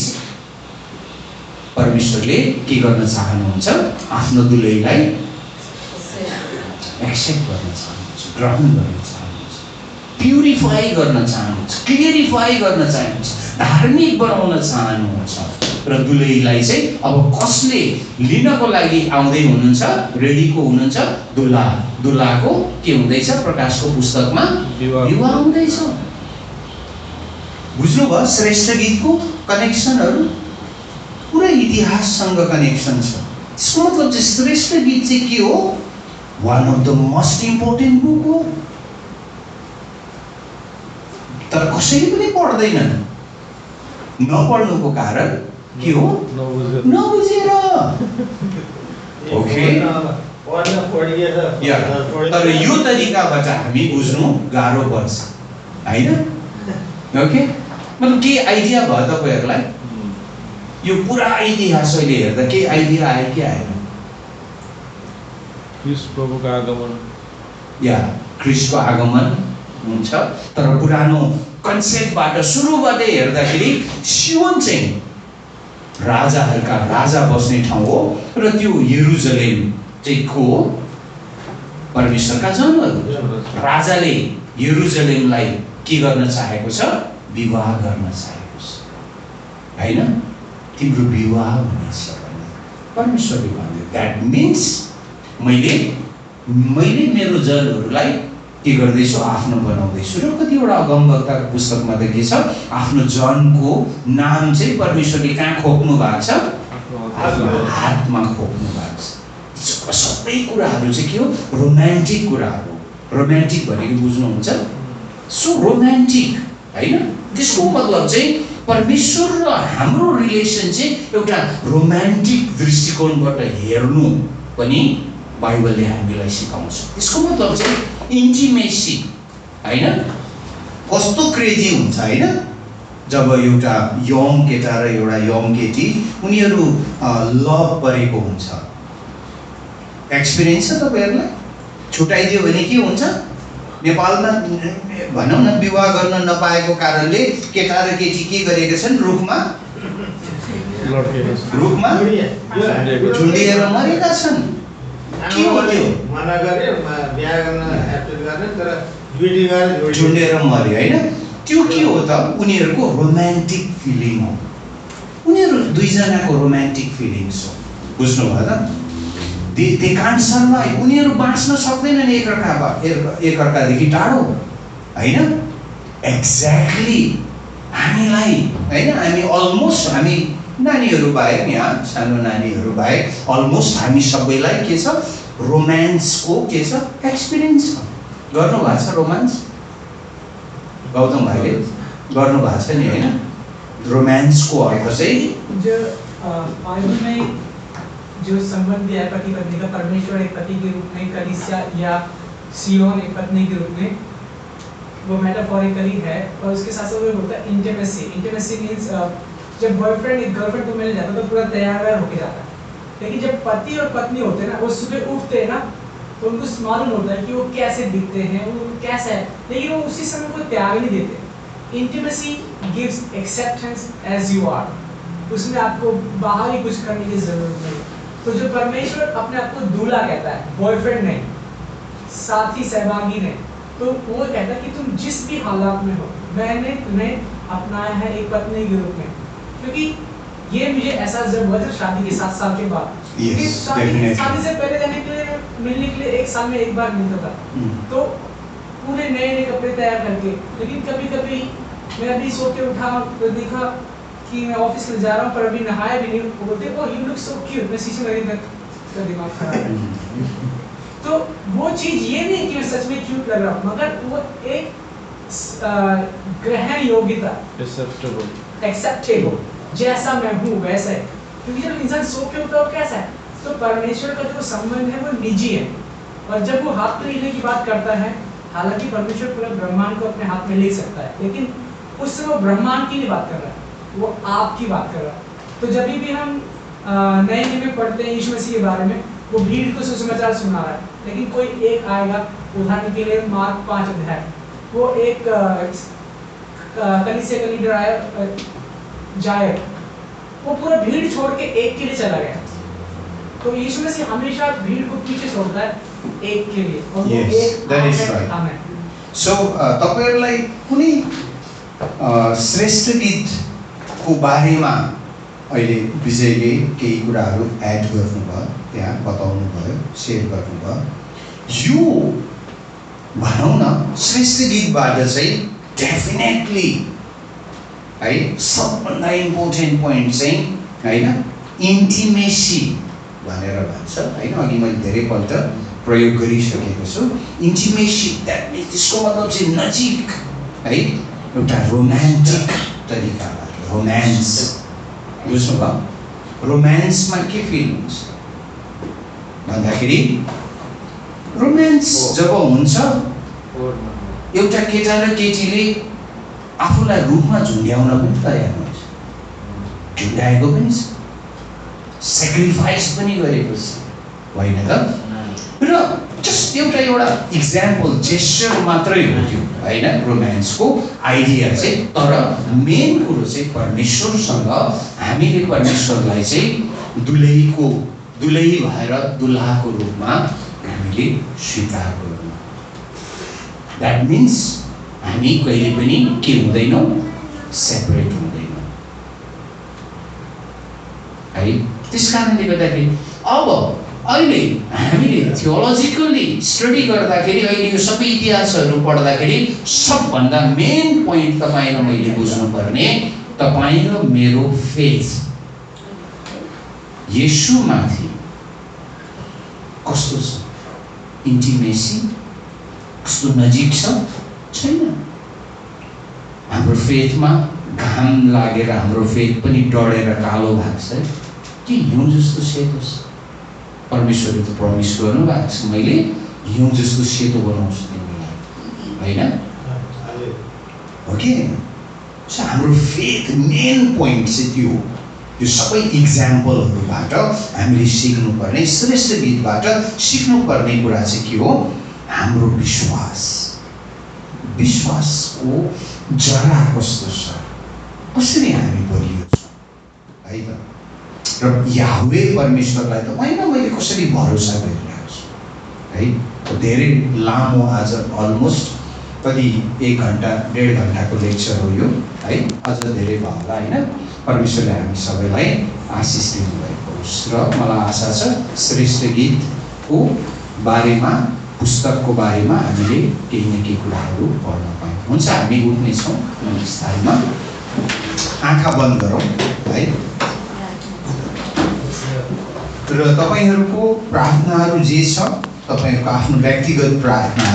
परमेश्वरले के गर्न चाहनुहुन्छ, आफ्नो दुलहीलाई एक्सेप्ट गर्न चाहनुहुन्छ, ग्रहण गर्न चाहनुहुन्छ, प्युरिफाई गर्न चाहनुहुन्छ, क्लियरिफाई गर्न चाहनुहुन्छ, धार्मिक बनाउन चाहनुहुन्छ। र दुलहीलाई चाहिँ अब कसले लिनको लागि आउँदै हुनुहुन्छ, रेडीको हुनुहुन्छ, दुलाको के हुँदैछ, प्रकाशको पुस्तकमा विवाह हुँदैछ। बुझ्नुभयो श्रेष्ठ गीतको कनेक्सनहरू, पुरै इतिहाससँग कनेक्सन छ। त्यसको मतलब चाहिँ श्रेष्ठ गीत चाहिँ के हो, one of the most important book हो। तर कसैले पनि पढ्दैनन्। नपढ्नुको कारण के हो, नबुझेर। ओके, तर यो तरिकाबाट हामी बुझ्नु गाह्रो पर्छ, होइन? ओके, मतलब के आइडिया भयो तपाईँहरूलाई? यो पुरा इतिहास अहिले हेर्दा के आइडिया आयो कि आएन? ख्रीष्ट प्रभुको आगमन, या ख्रीष्टको आगमन हुन्छ। तर पुरानो कन्सेप्टबाट सुरुबाटै हेर्दाखेरि सियोन चाहिँ राजाहरूका राजा बस्ने ठाउँ हो, र त्यो यरुसलेम चाहिँ को हो, परमेश्वरका जनहरू। राजाले यरुसलेमलाई के गर्न चाहेको छ, विवाह गर्न चाहेको छ, होइन? तिम्रो विवाह हुनेछ भने परमेश्वरले भन्यो। द्याट मिन्स मैले मेरो जनहरूलाई के गर्दैछु, आफ्नो बनाउँदैछु। र कतिवटा अगमवक्ताको पुस्तकमा त के छ, आफ्नो जनको नाम चाहिँ परमेश्वरले कहाँ खोप्नु भएको छ, हातमा खोप्नु भएको छ। सबै कुराहरू चाहिँ के हो, रोमान्टिक कुराहरू। रोमान्टिक भनेको बुझ्नुहुन्छ, सो रोमान्टिक, होइन? त्यसको मतलब चाहिँ परमेश्वर र हाम्रो रिलेसन चाहिँ एउटा रोमान्टिक दृष्टिकोणबाट हेर्नु पनि बाइबलले हामीलाई सिकाउँछ। त्यसको मतलब चाहिँ इन्टिमेसी, होइन? कस्तो क्रेजी हुन्छ, होइन? जब एउटा यङ केटा र एउटा यङ केटी उनीहरू लभ परेको हुन्छ। एक्सपिरियन्स छ तपाईँहरूलाई? छुट्याइदियो भने के हुन्छ? नेपालमा भनौँ न, विवाह गर्न नपाएको कारणले केटा र केटी के गरेका छन्, रुखमा झुन्डिएर मरेका छन्। के हो त्यो? मना गरे बिहा गर्न एक्सेप्ट गर्ने, तर दुईटी गरे झुन्डेर मर्यो, होइन? त्यो के हो त? उनीहरूको रोमान्टिक फिलिङ हो। उनीहरू दुईजनाको रोमान्टिक फिलिङ्स हो। बुझ्नुभयो त? They can't survive. उनीहरू बाँच्न सक्दैनन् एकअर्कादेखि टाढो, होइन? एक्ज्याक्टली हामीलाई, होइन? हामी अलमोस्ट, हामी नानीहरू बाहेक, यहाँ सानो नानीहरू बाहेक अलमोस्ट हामी सबैलाई के छ, रोमान्सको के छ, एक्सपिरियन्स छ। गर्नुभएको छ रोमान्स? गौतम भाइले गर्नुभएको छ नि, होइन? रोमान्सको अर्थ चाहिँ जो बाइबल में जो संबंध दिया है पति पत्नी का, परमेश्वर एक पति के रूप में, कलीसिया या सियोन एक पत्नी के रूप में, वो मेटाफोरिकली है। और उसके साथ साथ वो होता है इंटीमेसी। इंटीमेसी मीन्स जब बॉयफ्रेंड एक गर्लफ्रेंड को मिल जाता है तो पूरा तैयार वैयार होके जाता है, लेकिन जब पति और पत्नी होते हैं ना, वो सुबह उठते हैं ना, तो उनको मालूम होता है कि वो कैसे दिखते हैं, वो कैसा है, लेकिन वो उसी समय को त्याग नहीं देते। Intimacy gives acceptance as you are, उसमें आपको बाहर ही कुछ करने की जरूरत नहीं। तो जो परमेश्वर अपने आप को दूल्हा कहता है, बॉयफ्रेंड नहीं, साथी सहभागी नहीं, तो वो कहता है कि तुम जिस भी हालात में हो, मैंने तुम्हें अपनाया है एक पत्नी के रूप में। क्योंकि ये मुझे ऐसा जब हुआ था शादी के 7 साल के बाद, क्योंकि शादी से पहले जाने के लिए, मिलने के लिए 1 साल में एक बार मिलता था, तो पूरे नए नए कपड़े तैयार करके। लेकिन कभी कभी मैं अभी सो के उठा तो देखा कि मैं ऑफिस में जा रहा हूँ पर अभी नहाया भी नहीं, वो बोलते oh you look so cute, मैं शीशे में का दिमाग खराब है। तो वो चीज़ ये नहीं कि मैं सच में क्यूट लग रहा हूँ, मगर वो एक ग्रहण योग्यता, एक्सेप्टेबल, जैसा मैं हूँ वैसा है, क्योंकि जब इंसान सो के उठता है वो कैसा है, तो परमेश्वर का जो संबंध है वो निजी है। और जब वो हाथ में लेने की बात करता है, हालांकि परमेश्वर पूरा ब्रह्मांड को अपने हाथ में ले सकता है, लेकिन उस समय वो ब्रह्मांड की नहीं बात कर रहा है, वो आपकी बात कर रहा है। तो जब भी हम नए नियम में पढ़ते हैं यीशु मसीह के बारे में, वो भीड़ को सुसमाचार सुना रहा है, लेकिन कोई एक आएगा, उदाहरण के लिए मार्क 5 अध्याय, वो एक कलीसिया का लीडर आया, जायक, वो पूरा भीड़ छोड़ के एक के लिए चला गया। तो यीशु मसीह हमेशा भीड़ को पीछे छोड़ता है एक के लिए, और वो एक that is right. काम है। सो तपाईहरुलाई कुनै श्रेष्ठ गीतको बारेमा अहिले विजयले केही कुराहरू एड गर्नुभयो, त्यहाँ बताउनु भयो, सेयर गर्नुभयो। यो भनौँ न श्रेष्ठ गीतबाट चाहिँ डेफिनेटली है सबभन्दा इम्पोर्टेन्ट पोइन्ट चाहिँ हैन इन्टिमेसी भनेर भन्छ हैन। अघि मैले धेरैपल्ट प्रयोग गरिसकेको छु। इन्टिमेसी द्याट मिन्स त्यसको मतलब चाहिँ नजिक है, एउटा रोमान्टिक तरिकाबाट रोमान्स। बुझ्नुभयो? रोमान्समा के फिल हुन्छ भन्दाखेरि रोमान्स जब हुन्छ एउटा केटा र केटीले आफूलाई रूपमा झुन्ड्याउन पनि तयार हुन्छ, झुन्ड्याएको पनि छ, सेक्रिफाइस पनि गरेको छ, होइन त? र जस्ट एउटा इक्जाम्पल जेस्चर मात्रै हो त्यो होइन रोमान्सको आइडिया चाहिँ। तर मेन कुरो चाहिँ परमेश्वरसँग हामीले परमेश्वरलाई चाहिँ दुलही भएर दुल्हाको रूपमा हामीले स्वीकार गर्नु। द्याट मिन्स हामी कहिले पनि के हुँदैनौँ, सेपरेट हुँदैनौँ है। त्यस कारणले गर्दाखेरि अब अहिले हामीले थियोलोजिकली स्टडी गर्दाखेरि, अहिले यो सबै इतिहासहरू पढ्दाखेरि सबभन्दा मेन पोइन्ट तपाईँ र मैले बुझ्नुपर्ने, तपाईँ र मेरो फेथ येशूमाथि कस्तो छ, इन्टिमेसी कस्तो नजिक छ, छैन। हाम्रो फेथमा घाम लागेर हाम्रो फेथ पनि डढेर कालो भएको छ कि हिउँ जस्तो सेतो छ। परमेश्वरले त प्रमिस गर्नु भएको छ, मैले हिउँ जस्तो सेतो बनाउँछु तिमीलाई, होइन हो कि? सो हाम्रो फेथ मेन पोइन्ट चाहिँ त्यो हो। यो सबै इक्जाम्पलहरूबाट हामीले सिक्नुपर्ने, श्रेष्ठ गीतबाट सिक्नुपर्ने कुरा चाहिँ के हो? हाम्रो विश्वास, विश्वासको जरा कस्तो छ, कसरी हामी बलियो छौँ है त? र याहवे परमेश्वरलाई त होइन मैले कसरी भरोसा गरिरहेको छु है। धेरै लामो आज अलमोस्ट कति 1 घन्टा 1.5 घन्टाको लेक्चर हो यो है, अझ धेरै भयो होला होइन। परमेश्वरले हामी सबैलाई आशिष दिनुभएको होस् र मलाई आशा छ श्रेष्ठ गीतको बारेमा, पुस्तकको बारेमा हामीले केही न केही कुराहरू पढ्न पायौँ। हुन्छ, हामी उठ्नेछौँ स्थानमा, आँखा बन्द गरौँ है। र तपाईहरुको प्रार्थनाहरू जे छ, तपाईहरुको आफ्नो व्यक्तिगत प्रार्थना